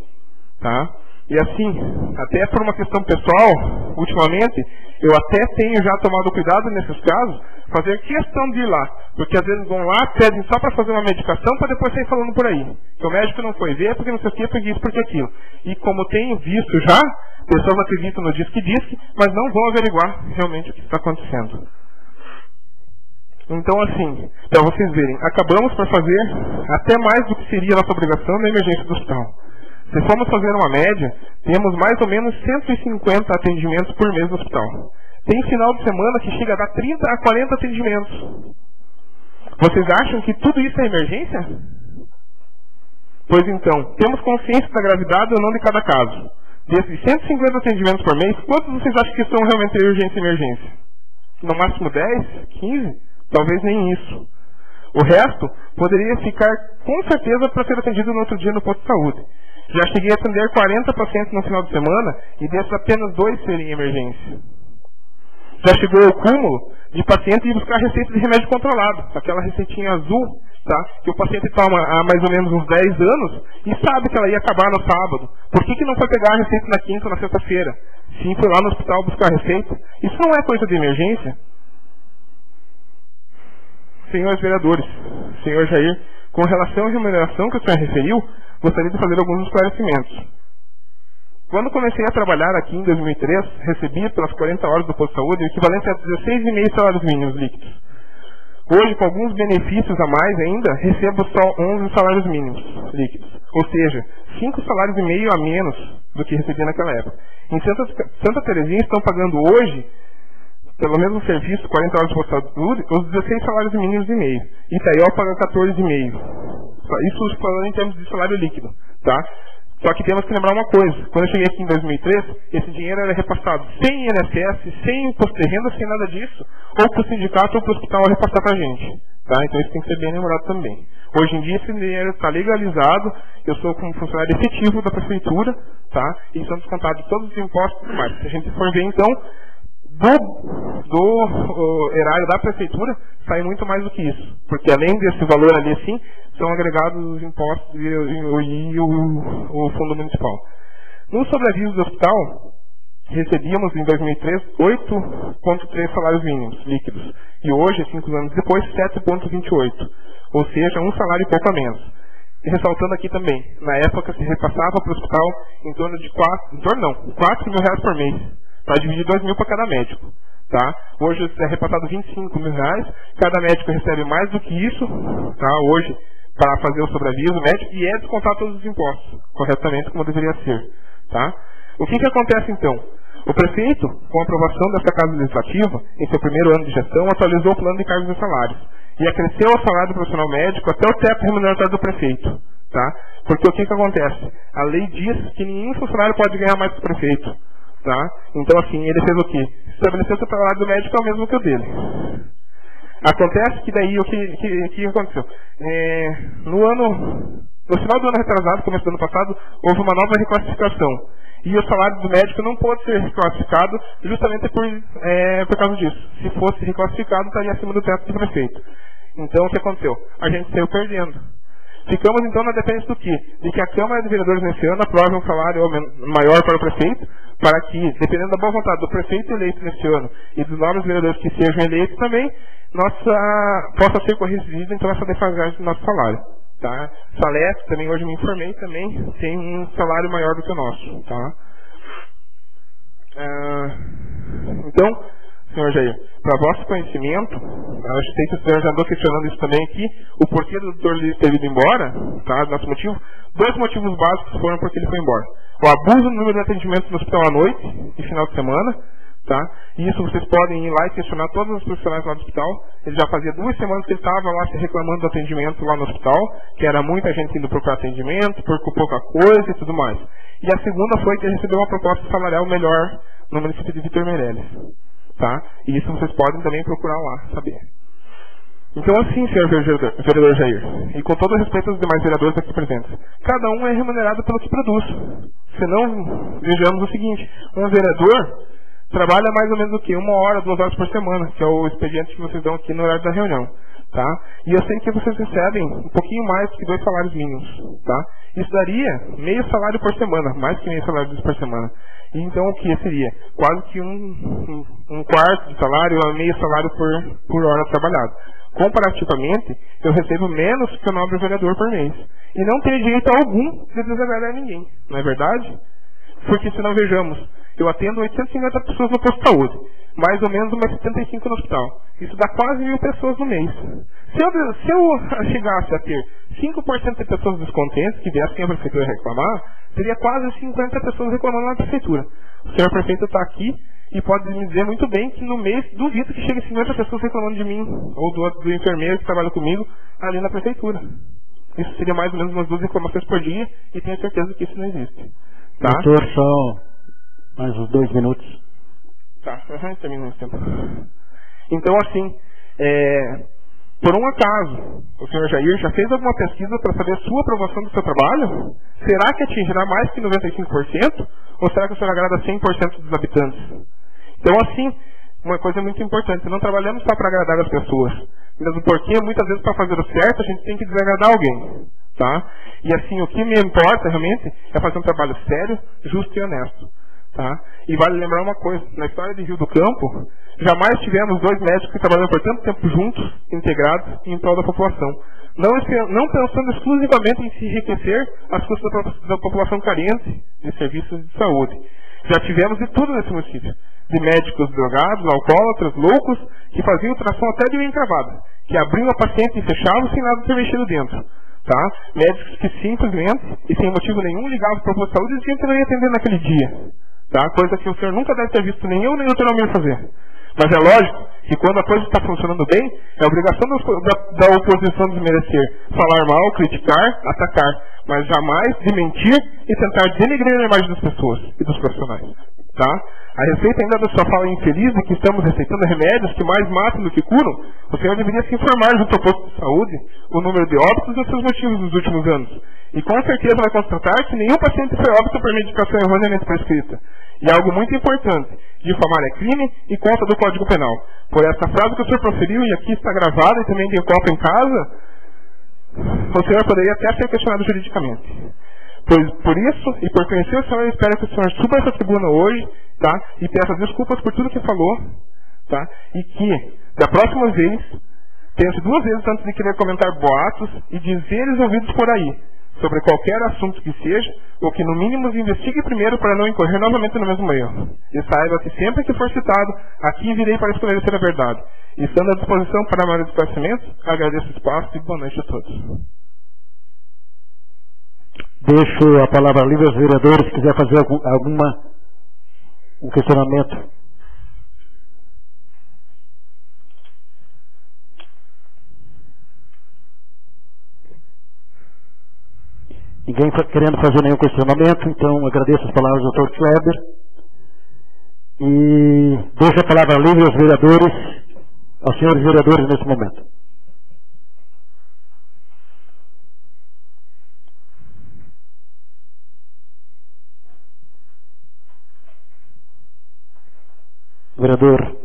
Tá? E assim, até por uma questão pessoal, ultimamente, eu até tenho já tomado cuidado nesses casos, fazer questão de ir lá. Porque às vezes vão lá, pedem só para fazer uma medicação, para depois sair falando por aí. Que o médico não foi ver, porque não sei o que, porque isso, porque aquilo. E como tenho visto já, pessoas acreditam no disque, mas não vão averiguar realmente o que está acontecendo. Então assim, para vocês verem, acabamos por fazer até mais do que seria a nossa obrigação na emergência do hospital. Se formos fazer uma média, temos mais ou menos 150 atendimentos por mês no hospital. Tem final de semana que chega a dar 30 a 40 atendimentos. Vocês acham que tudo isso é emergência? Pois então, temos consciência da gravidade ou não de cada caso. Desses 150 atendimentos por mês, quantos vocês acham que são realmente urgência e emergência? No máximo 10? 15? Talvez nem isso. O resto poderia ficar com certeza para ser atendido no outro dia no posto de saúde. Já cheguei a atender 40 pacientes no final de semana e desses apenas 2 serem emergência. Já chegou ao cúmulo de paciente ir buscar receita de remédio controlado, aquela receitinha azul, tá? Que o paciente toma há mais ou menos uns 10 anos e sabe que ela ia acabar no sábado. Por que não foi pegar a receita na quinta ou na sexta-feira? Sim, foi lá no hospital buscar a receita. Isso não é coisa de emergência? Senhores vereadores, senhor Jair, com relação à remuneração que o senhor referiu, gostaria de fazer alguns esclarecimentos. Quando comecei a trabalhar aqui em 2003, recebi pelas 40 horas do posto de saúde o equivalente a 16,5 salários mínimos líquidos. Hoje, com alguns benefícios a mais ainda, recebo só 11 salários mínimos líquidos. Ou seja, 5 salários e meio a menos do que recebia naquela época. Em Santa Terezinha estão pagando hoje, pelo mesmo serviço, 40 horas de posto de saúde, os 16 salários mínimos e meio. Itaió paga 14,5. Isso falando em termos de salário líquido, tá? Só que temos que lembrar uma coisa. Quando eu cheguei aqui em 2003, esse dinheiro era repassado sem INSS, sem imposto de renda, sem nada disso, ou para o sindicato ou para o hospital repassar para a gente. Tá? Então isso tem que ser bem lembrado também. Hoje em dia esse dinheiro está legalizado, eu sou como funcionário efetivo da prefeitura, tá? E são descontados todos os impostos e tudo mais. Se a gente for ver então, do erário da prefeitura sai muito mais do que isso. Porque além desse valor ali assim, são agregados os impostos e o fundo municipal. No sobreaviso do hospital, recebíamos em 2003 8,3 salários mínimos líquidos. E hoje, 5 anos depois, 7,28. Ou seja, um salário e pouco a menos. E ressaltando aqui também, na época se repassava para o hospital em torno de 4 mil reais por mês. Para dividir 2 mil para cada médico. Tá? Hoje é repassado 25 mil reais, cada médico recebe mais do que isso, tá? Hoje, para fazer o sobreaviso médico, e é descontar todos os impostos, corretamente como deveria ser. Tá? O que acontece então? O prefeito, com a aprovação dessa Casa Legislativa, em seu primeiro ano de gestão, atualizou o plano de cargos e salários, e acresceu o salário do profissional médico até o teto remuneratório do prefeito. Tá? Porque o que acontece? A lei diz que nenhum funcionário pode ganhar mais que o prefeito. Tá? Então assim, ele fez o quê? Estabeleceu que o salário do médico é o mesmo que o dele. Acontece que daí o que aconteceu? No final do ano retrasado, começo do ano passado, houve uma nova reclassificação. E o salário do médico não pôde ser reclassificado justamente por causa disso. Se fosse reclassificado, estaria acima do teto do prefeito. Então, o que aconteceu? A gente saiu perdendo. Ficamos, então, na dependência do quê? De que a Câmara de Vereadores nesse ano aprove um salário maior para o prefeito, para que, dependendo da boa vontade do prefeito eleito nesse ano e dos novos vereadores que sejam eleitos também, possa ser corrigido, então, essa defasagem do nosso salário. Tá? Salesco, também hoje me informei, também tem um salário maior do que o nosso. Tá? Então, senhor Jair, para vosso conhecimento, eu sei que o senhor já andou questionando isso também aqui, o porquê do Dr. Luiz ter ido embora, tá? Nosso motivo, 2 motivos básicos foram porque ele foi embora. O abuso no número de atendimentos no hospital à noite e final de semana, tá? E isso vocês podem ir lá e questionar todos os profissionais lá do hospital. Ele já fazia 2 semanas que ele estava lá se reclamando do atendimento lá no hospital, que era muita gente indo procurar atendimento, por pouca coisa e tudo mais. E a segunda foi que ele recebeu uma proposta salarial melhor no município de Vitor Meirelles. Tá? E isso vocês podem também procurar lá, saber. Então assim, senhor vereador Jair, e com todo respeito aos demais vereadores aqui presentes, cada um é remunerado pelo que produz. Senão, vejamos o seguinte, um vereador trabalha mais ou menos o quê? 1 hora, 2 horas por semana, que é o expediente que vocês dão aqui no horário da reunião. Tá? E eu sei que vocês recebem um pouquinho mais que 2 salários mínimos. Tá? Isso daria meio salário por semana, mais que meio salário por semana. E então o que seria? Quase que um quarto de salário ou meio salário por hora trabalhada. Comparativamente, eu recebo menos que o nobre vereador por mês. E não tenho direito algum de desagradar ninguém. Não é verdade? Porque se não vejamos, eu atendo 850 pessoas no posto de saúde, mais ou menos umas 75 no hospital. Isso dá quase 1.000 pessoas no mês. Se eu chegasse a ter 5% de pessoas descontentes que viessem à prefeitura reclamar, teria quase 50 pessoas reclamando na prefeitura. O senhor prefeito está aqui e pode me dizer muito bem que no mês duvido que chegue 50 pessoas reclamando de mim ou do enfermeiro que trabalha comigo ali na prefeitura. Isso seria mais ou menos umas 2 reclamações por dia e tenho certeza que isso não existe. Tá? Doutor, só mais uns 2 minutos. Tá, termino esse tempo. Então, assim, por um acaso, o senhor Jair já fez alguma pesquisa para saber a sua aprovação do seu trabalho? Será que atingirá mais que 95%? Ou será que o senhor agrada 100% dos habitantes? Então, assim, uma coisa muito importante, não trabalhamos só para agradar as pessoas, mesmo porque muitas vezes para fazer o certo a gente tem que desagradar alguém. Tá? E assim, o que me importa realmente é fazer um trabalho sério, justo e honesto. Tá? E vale lembrar uma coisa, na história de Rio do Campo, jamais tivemos 2 médicos que trabalham por tanto tempo juntos, integrados, em prol da população. Não pensando exclusivamente em se enriquecer às custas da população carente de serviços de saúde. Já tivemos de tudo nesse município. De médicos drogados, alcoólatras, loucos, que faziam ultrassom até de unha encravada, que abriam a paciente e fechavam sem nada ter mexido dentro. Tá? Médicos que simplesmente, e sem motivo nenhum, ligavam para o posto de saúde e diziam que não ia atender naquele dia. Tá? Coisa que o senhor nunca deve ter visto nem eu nem o Dr. Almir fazer. Mas é lógico que quando a coisa está funcionando bem, é obrigação da oposição desmerecer, falar mal, criticar, atacar, mas jamais de mentir e tentar denegrir a imagem das pessoas e dos profissionais. Tá? A receita ainda da sua fala infeliz de que estamos receitando remédios que mais matam do que curam, o senhor deveria se informar junto ao posto de saúde o número de óbitos e os seus motivos nos últimos anos. E com certeza vai constatar que nenhum paciente foi óbito por medicação erroneamente prescrita. E algo muito importante, difamar é crime e consta do Código Penal. Por essa frase que o senhor proferiu, e aqui está gravada, e também tem copa em casa, o senhor poderia até ser questionado juridicamente. Pois por isso, e por conhecer o senhor, eu espero que o senhor suba essa tribuna hoje, tá? E peça desculpas por tudo que falou, tá? E que, da próxima vez, pense 2 vezes antes de querer comentar boatos e dizeres ouvidos por aí, sobre qualquer assunto que seja, ou que no mínimo investigue primeiro para não incorrer novamente no mesmo erro. E saiba que sempre que for citado, aqui virei para esclarecer a verdade. E estando à disposição para maiores esclarecimentos, agradeço o espaço e boa noite a todos. Deixo a palavra livre aos vereadores, se quiser fazer um questionamento. Ninguém querendo fazer nenhum questionamento, então agradeço as palavras do Dr. Kleber. E deixo a palavra livre aos vereadores aos senhores vereadores nesse momento. Vereador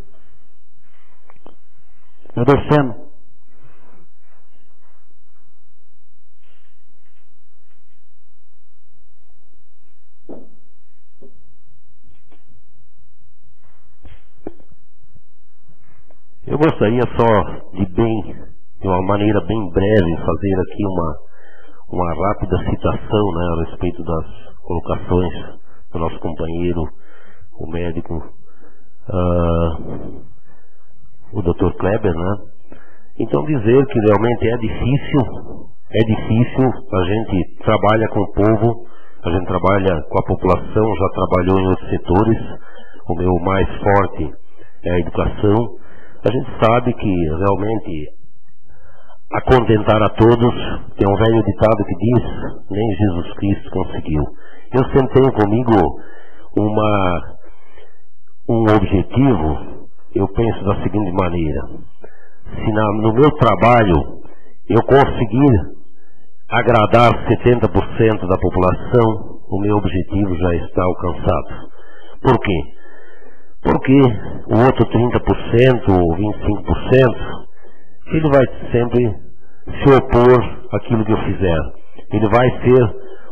Seno. Eu gostaria só de uma maneira bem breve, fazer aqui uma rápida citação, né, a respeito das colocações do nosso companheiro, o médico, o Dr. Kleber, né? Então dizer que realmente é difícil, a gente trabalha com o povo, a gente trabalha com a população, já trabalhou em outros setores, o meu mais forte é a educação. A gente sabe que realmente acontentar a todos, tem um velho ditado que diz, nem Jesus Cristo conseguiu. Eu sempre tenho comigo um objetivo, eu penso da seguinte maneira: se no meu trabalho eu conseguir agradar 70% da população, o meu objetivo já está alcançado. Por quê? Porque o outro 30% ou 25%, ele vai sempre se opor àquilo que eu fizer. Ele vai ser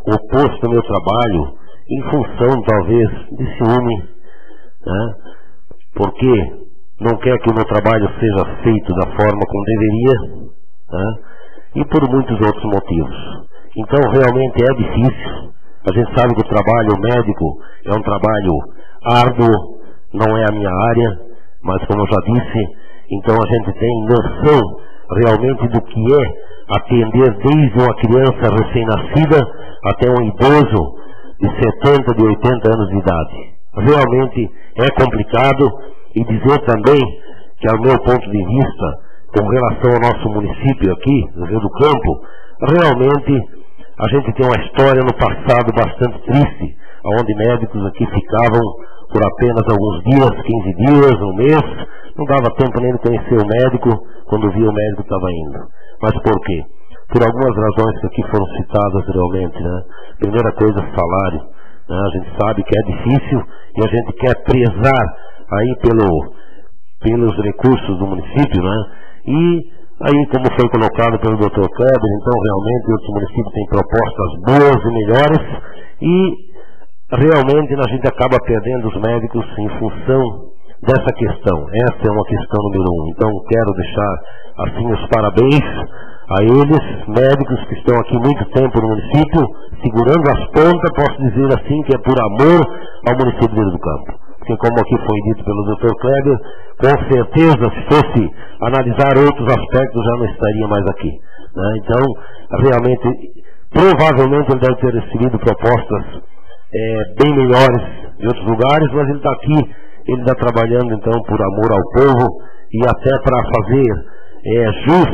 oposto ao meu trabalho em função, talvez, de ciúme, né? Porque não quer que o meu trabalho seja feito da forma como deveria, né? E por muitos outros motivos. Então, realmente é difícil. A gente sabe que o trabalho médico é um trabalho árduo, não é a minha área, mas como eu já disse, então a gente tem noção realmente do que é atender desde uma criança recém-nascida até um idoso de 70, de 80 anos de idade. Realmente é complicado, e dizer também que, ao meu ponto de vista, com relação ao nosso município aqui, no Rio do Campo, realmente a gente tem uma história no passado bastante triste, onde médicos aqui ficavam por apenas alguns dias, 15 dias, um mês, não dava tempo nem de conhecer o médico, quando via o médico estava indo. Mas por quê? Por algumas razões que aqui foram citadas realmente, né? Primeira coisa, salário, né? A gente sabe que é difícil e a gente quer prezar aí pelos recursos do município, né? E aí, como foi colocado pelo Dr. Kleber, então realmente outros municípios têm propostas boas e melhores, e realmente a gente acaba perdendo os médicos em função dessa questão. Essa é uma questão número 1. Então quero deixar assim os parabéns a eles, médicos que estão aqui muito tempo no município, segurando as pontas, posso dizer assim, que é por amor ao município de Rio do Campo. Porque, como aqui foi dito pelo Dr. Kleber, com certeza, se fosse analisar outros aspectos, já não estaria mais aqui, né? Então, realmente, provavelmente ele deve ter recebido propostas bem melhores de outros lugares, mas ele está aqui, ele está trabalhando então por amor ao povo e até para fazer jus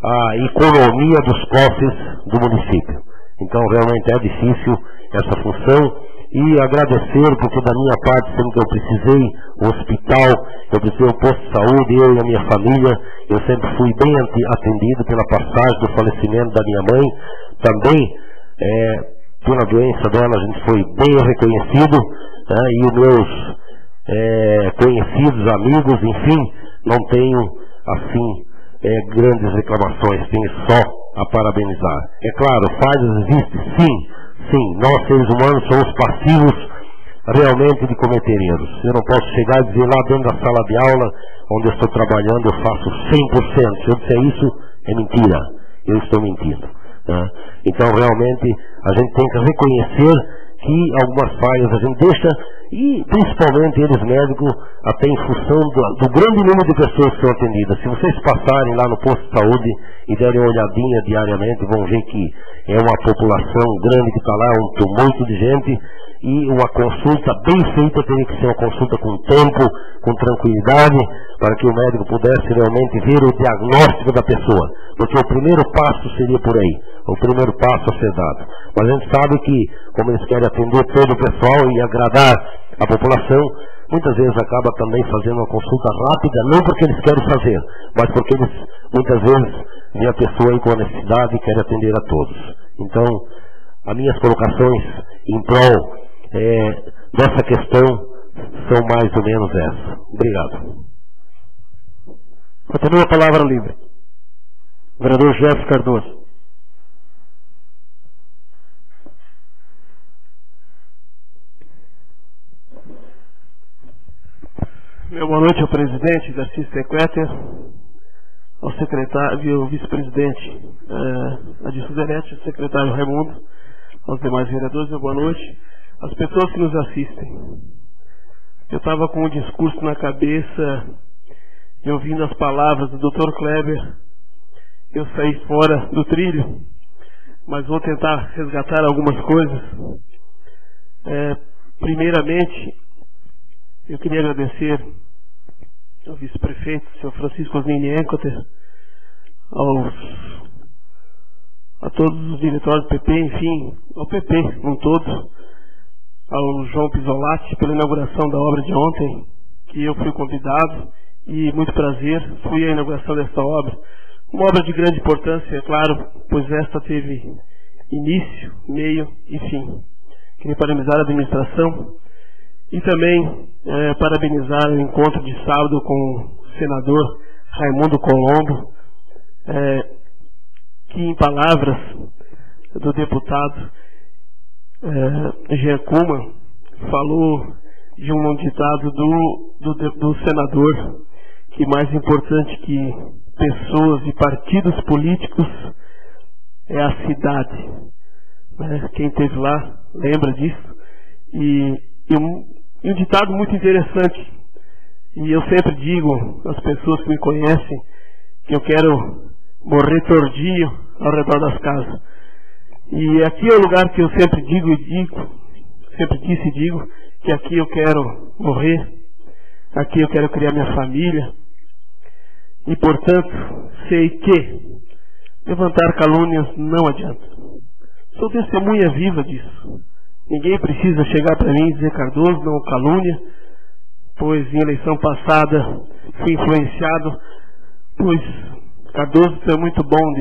à economia dos cofres do município. Então realmente é difícil essa função, e agradecer, porque da minha parte, sempre que eu precisei um hospital, eu precisei um posto de saúde, eu e a minha família, eu sempre fui bem atendido pela passagem do falecimento da minha mãe, também pela doença dela a gente foi bem reconhecido, né? E os meus conhecidos, amigos, enfim, não tenho assim grandes reclamações, tenho só a parabenizar. É claro, falhas existem, sim, nós seres humanos somos passivos realmente de cometer erros. Eu não posso chegar e dizer lá dentro da sala de aula onde eu estou trabalhando eu faço 100%, se eu disser isso é mentira, eu estou mentindo, né? Então realmente a gente tem que reconhecer que algumas falhas a gente deixa, e principalmente eles médicos, até em função do grande número de pessoas que são atendidas. Se vocês passarem lá no posto de saúde e derem uma olhadinha diariamente, vão ver que é uma população grande que está lá, um tumulto de gente, e uma consulta bem feita teria que ser uma consulta com tempo, com tranquilidade, para que o médico pudesse realmente ver o diagnóstico da pessoa, porque o primeiro passo seria por aí, o primeiro passo a ser dado. Mas a gente sabe que, como eles querem atender todo o pessoal e agradar a população, muitas vezes acaba também fazendo uma consulta rápida, não porque eles querem fazer, mas porque eles muitas vezes vê a pessoa aí com a necessidade e querem atender a todos. Então, as minhas colocações em prol dessa questão são mais ou menos essa. Obrigado. Continua a palavra livre. Vereador Jefferson Cardoso. Meu boa noite ao presidente Darcy Sequeter, ao secretário, ao vice-presidente Adilson Zeretti, ao secretário Raimundo, aos demais vereadores, meu boa noite, às pessoas que nos assistem. Eu estava com um discurso na cabeça e ouvindo as palavras do Dr. Kleber, eu saí fora do trilho, mas vou tentar resgatar algumas coisas. Primeiramente, eu queria agradecer ao vice-prefeito, o senhor Francisco Osnini Encoter, a todos os diretórios do PP, enfim, ao PP num todo, ao João Pisolatti pela inauguração da obra de ontem, que eu fui convidado e muito prazer, fui à inauguração desta obra. Uma obra de grande importância, é claro, pois esta teve início, meio e fim. Queria parabenizar a administração e também parabenizar o encontro de sábado com o senador Raimundo Colombo, que em palavras do deputado Jean Kuma falou de um ditado do senador, que mais importante que pessoas e partidos políticos é a cidade. Quem esteve lá lembra disso. E um ditado muito interessante, e eu sempre digo às pessoas que me conhecem que eu quero morrer tordinho ao redor das casas. E aqui é o lugar que eu sempre sempre disse e digo, que aqui eu quero morrer, aqui eu quero criar minha família, e portanto sei que levantar calúnias não adianta. Sou testemunha viva disso. Ninguém precisa chegar para mim e dizer Cardoso não calúnia, pois em eleição passada fui influenciado, pois Cardoso é muito bom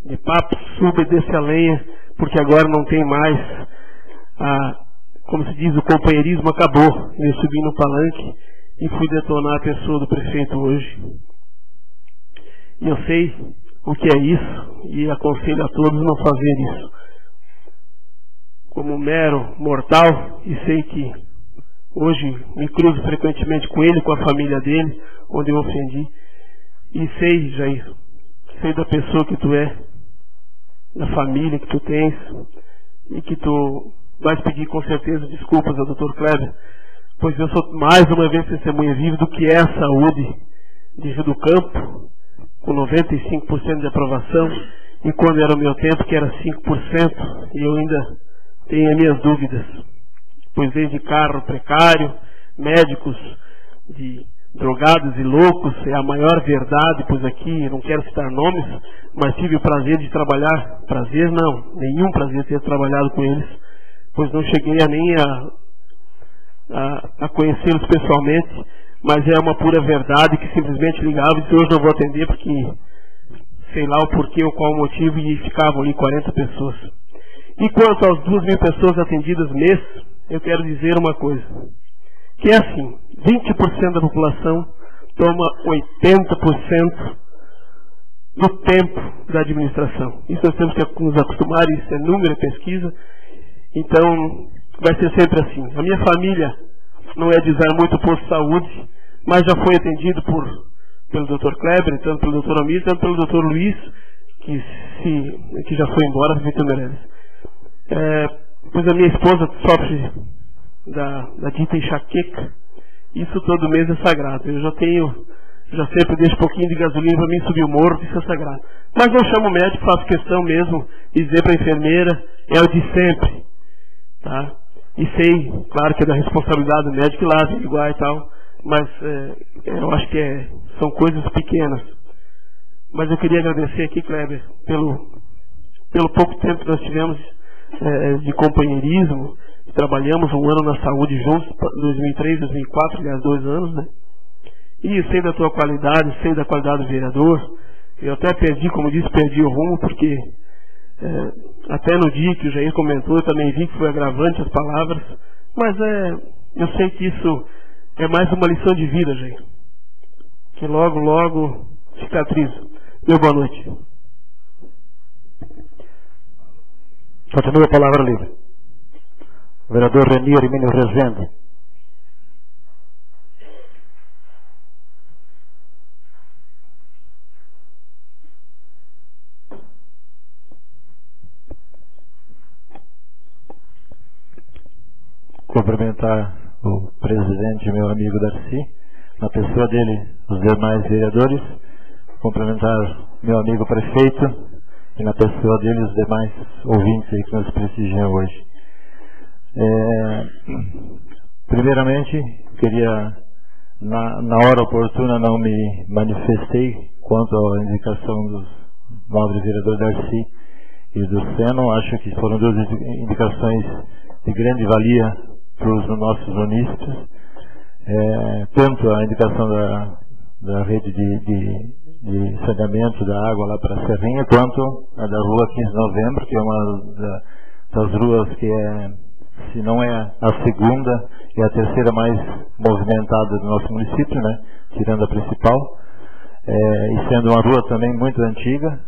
de papo, suba e desce a lenha, porque agora não tem mais, como se diz, o companheirismo acabou. Eu subi no palanque e fui detonar a pessoa do prefeito hoje. E eu sei o que é isso e aconselho a todos não fazer isso. Como mero mortal, e sei que hoje me cruzo frequentemente com ele, com a família dele, onde eu ofendi, e sei, Jair, sei da pessoa que tu é, da família que tu tens, e que tu vais pedir com certeza desculpas ao Dr. Kleber, pois eu sou mais uma vez testemunha viva do que é a saúde de Rio do Campo, com 95% de aprovação, e quando era o meu tempo que era 5%, e eu ainda tenho as minhas dúvidas, pois desde carro precário, médicos de drogados e loucos, é a maior verdade, pois aqui não quero citar nomes, mas tive o prazer de trabalhar, prazer não, nenhum prazer de ter trabalhado com eles, pois não cheguei nem a conhecê-los pessoalmente, mas é uma pura verdade que simplesmente ligava e disse, hoje não vou atender porque sei lá o porquê ou qual o motivo, e ficavam ali 40 pessoas. E quanto às 2.000 pessoas atendidas mês, eu quero dizer uma coisa, que é assim, 20% da população toma 80% do tempo da administração. Isso nós temos que nos acostumar, isso é número, é pesquisa, então vai ser sempre assim. A minha família não é de usar muito posto de saúde, mas já foi atendido pelo Dr. Kleber, tanto pelo Dr. Amir, tanto pelo Dr. Luiz, que já foi embora, Vitor Meirelles. Pois a minha esposa sofre da dita enxaqueca, isso todo mês é sagrado. Eu já sempre deixo um pouquinho de gasolina para mim subir o morro, isso é sagrado. Mas não chamo o médico, faço questão mesmo de dizer para a enfermeira, é o de sempre, tá? E sei, claro que é da responsabilidade do médico ir lá averiguar e tal, mas eu acho que são coisas pequenas. Mas eu queria agradecer aqui, Kleber, pelo pouco tempo que nós tivemos de companheirismo. Trabalhamos um ano na saúde juntos, 2003, 2004, aliás, 2 anos, né? E sei da tua qualidade, sei da qualidade do vereador. Eu até perdi o rumo, porque até no dia que o Jair comentou, eu também vi que foi agravante as palavras, mas eu sei que isso é mais uma lição de vida, Jair, que logo, logo cicatriza. Meu boa noite. Continua a palavra livre. Vereador Reni Hermínio Rezende. Cumprimentar o presidente, meu amigo Darcy, na pessoa dele, os demais vereadores, cumprimentar meu amigo prefeito e na pessoa dele os demais ouvintes aí que nos prestigiam hoje. Primeiramente, queria, na hora oportuna, não me manifestei quanto à indicação dos nobres vereadores Darcy e do Seno. Acho que foram 2 indicações de grande valia para os nossos munícipes, tanto a indicação da rede de saneamento da água lá para a Serrinha, quanto a da rua 15 de novembro, que é uma das ruas que se não é a segunda, é a terceira mais movimentada do nosso município, né, tirando a principal, e sendo uma rua também muito antiga.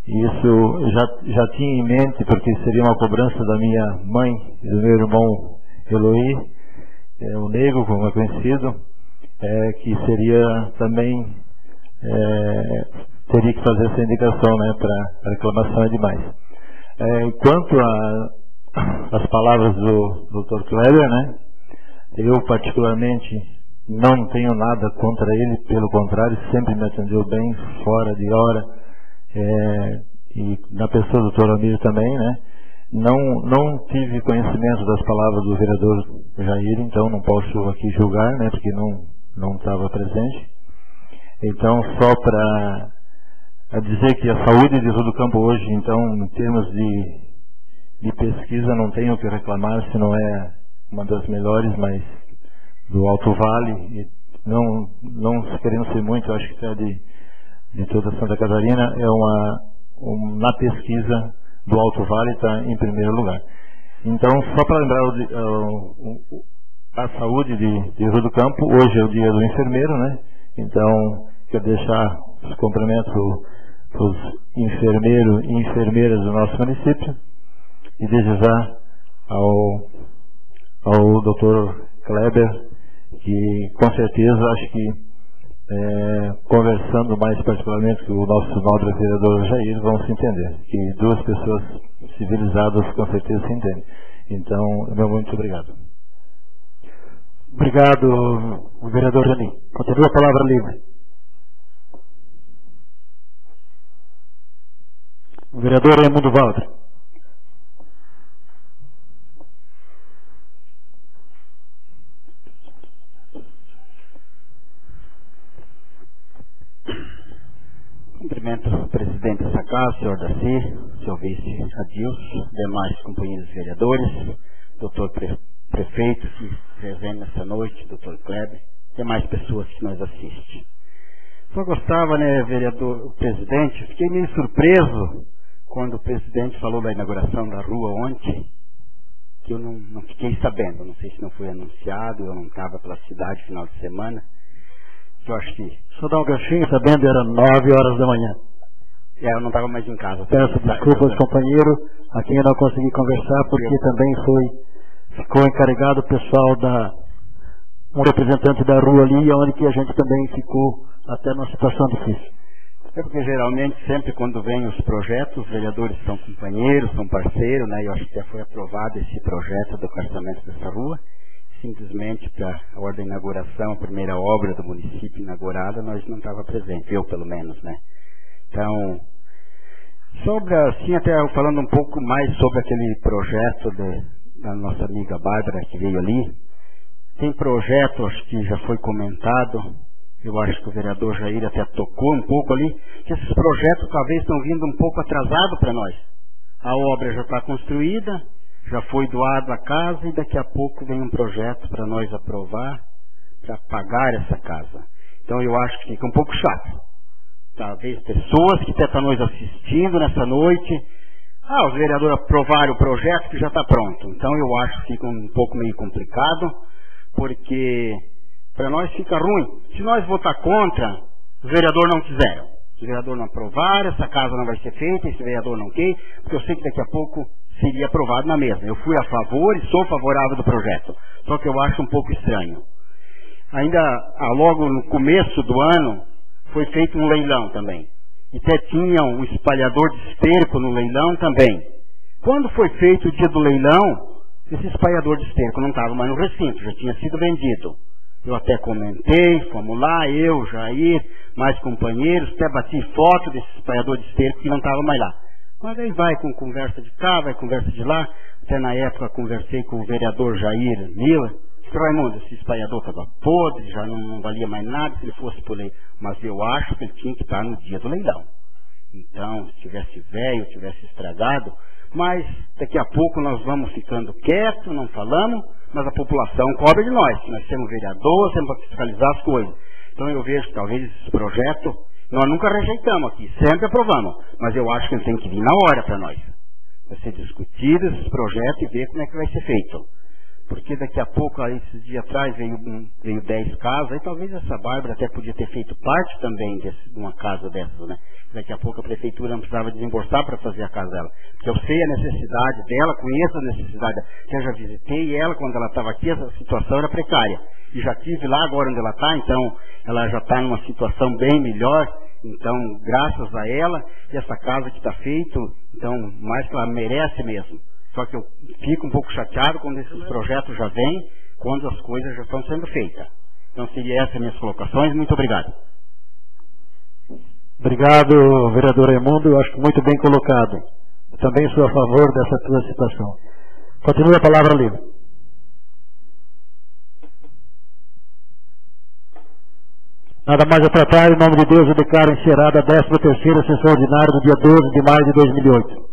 Isso já tinha em mente, porque seria uma cobrança da minha mãe e do meu irmão Eloí, o Negro, como é conhecido, que seria também, teria que fazer essa indicação, né, para reclamação é demais. Quanto às palavras do Dr. Kleber, né, eu particularmente não tenho nada contra ele, pelo contrário, sempre me atendeu bem, fora de hora, e na pessoa do Dr. Amir também, né. Não tive conhecimento das palavras do vereador Jair, então não posso aqui julgar, né, porque não estava presente. Então, só para dizer que a saúde de Rio do Campo hoje, então, em termos de pesquisa, não tenho o que reclamar, se não é uma das melhores, mas do Alto Vale, e não querendo ser muito, acho que é de toda Santa Catarina, na pesquisa do Alto Vale está em primeiro lugar. Então, só para lembrar a saúde de Rio do Campo, hoje é o dia do enfermeiro, né? Então, quero deixar os cumprimentos para os enfermeiros e enfermeiras do nosso município e desejar ao Dr. Kleber, que com certeza acho que conversando mais particularmente com o nosso nobre vereador Jair, vão se entender, que 2 pessoas civilizadas com certeza se entendem. Então, meu muito obrigado. Obrigado, vereador Reni. Continua a palavra livre. O vereador Raimundo Valder. Cumprimento o presidente dessa casa, senhor Darcy, senhor vice Adilson, demais companheiros vereadores, doutor prefeito que presente nessa noite, doutor Kleber, demais pessoas que nos assistem. Só gostava, né, vereador, presidente, fiquei meio surpreso quando o presidente falou da inauguração da rua ontem, que eu não fiquei sabendo, não sei se não foi anunciado, eu não estava pela cidade final de semana. Eu acho que... Só dar um ganchinho, sabendo, era 9 horas da manhã. Eu não estava mais em casa. Peço desculpa aos companheiros, a quem eu não consegui conversar, porque também ficou encarregado o pessoal um representante da rua ali, onde que a gente também ficou até numa situação difícil. É porque geralmente, sempre quando vem os projetos, os vereadores são companheiros, são parceiros, né? Eu acho que já foi aprovado esse projeto do carregamento dessa rua. Simplesmente para a hora da inauguração, a primeira obra do município inaugurada, nós não estava presente, eu pelo menos, né? Então, sobre assim, até falando um pouco mais sobre aquele projeto da nossa amiga Bárbara que veio ali. Tem projeto, acho que já foi comentado, eu acho que o vereador Jair até tocou um pouco ali, que esses projetos talvez estão vindo um pouco atrasados para nós. A obra já está construída, já foi doado a casa e daqui a pouco vem um projeto para nós aprovar, para pagar essa casa. Então eu acho que fica um pouco chato. Talvez pessoas que até estão nos assistindo nessa noite, os vereadores aprovaram o projeto que já está pronto. Então eu acho que fica um pouco meio complicado, porque para nós fica ruim. Se nós votar contra, os vereadores não quiseram. Se o vereador não aprovar, essa casa não vai ser feita, esse vereador não quer, porque eu sei que daqui a pouco seria aprovado na mesma. Eu fui a favor e sou favorável do projeto. Só que eu acho um pouco estranho. Ainda logo no começo do ano, foi feito um leilão também. E até tinha um espalhador de esterco no leilão também. Quando foi feito o dia do leilão, esse espalhador de esterco não estava mais no recinto, já tinha sido vendido. Eu até comentei, fomos lá, eu, Jair, mais companheiros, até bati foto desse espalhador de esterco que não estava mais lá. Mas aí vai com conversa de cá, vai conversa de lá. Até na época conversei com o vereador Jair Miller. Raimundo, esse espalhador estava podre, já não valia mais nada se ele fosse por lei. Mas eu acho que ele tinha que estar no dia do leilão. Então, se tivesse velho, tivesse estragado, mas daqui a pouco nós vamos ficando quietos, não falamos, mas a população cobra de nós. Nós temos vereadores, temos para fiscalizar as coisas. Então eu vejo que talvez esse projeto, nós nunca rejeitamos aqui, sempre aprovamos, mas eu acho que ele tem que vir na hora para nós. Vai ser discutido esse projeto e ver como é que vai ser feito. Porque daqui a pouco, aí, esses dias atrás, veio 10 casas, aí talvez essa Bárbara até podia ter feito parte também de uma casa dessas, né? Daqui a pouco a prefeitura não precisava desembolsar para fazer a casa dela. Porque eu sei a necessidade dela, conheço a necessidade dela, que eu já visitei ela quando ela estava aqui, essa situação era precária. E já estive lá agora onde ela está, então ela já está numa situação bem melhor. Então, graças a ela, e essa casa que está feita, então, mais que ela merece mesmo. Só que eu fico um pouco chateado quando esses projetos já vêm, quando as coisas já estão sendo feitas. Então, seria essas minhas colocações. Muito obrigado. Obrigado, vereador Raimundo. Eu acho muito bem colocado. Eu também sou a favor dessa tua situação. Continua a palavra livre. Nada mais a tratar. Em nome de Deus, eu declaro encerrada a 13ª sessão ordinária do dia 12 de maio de 2008.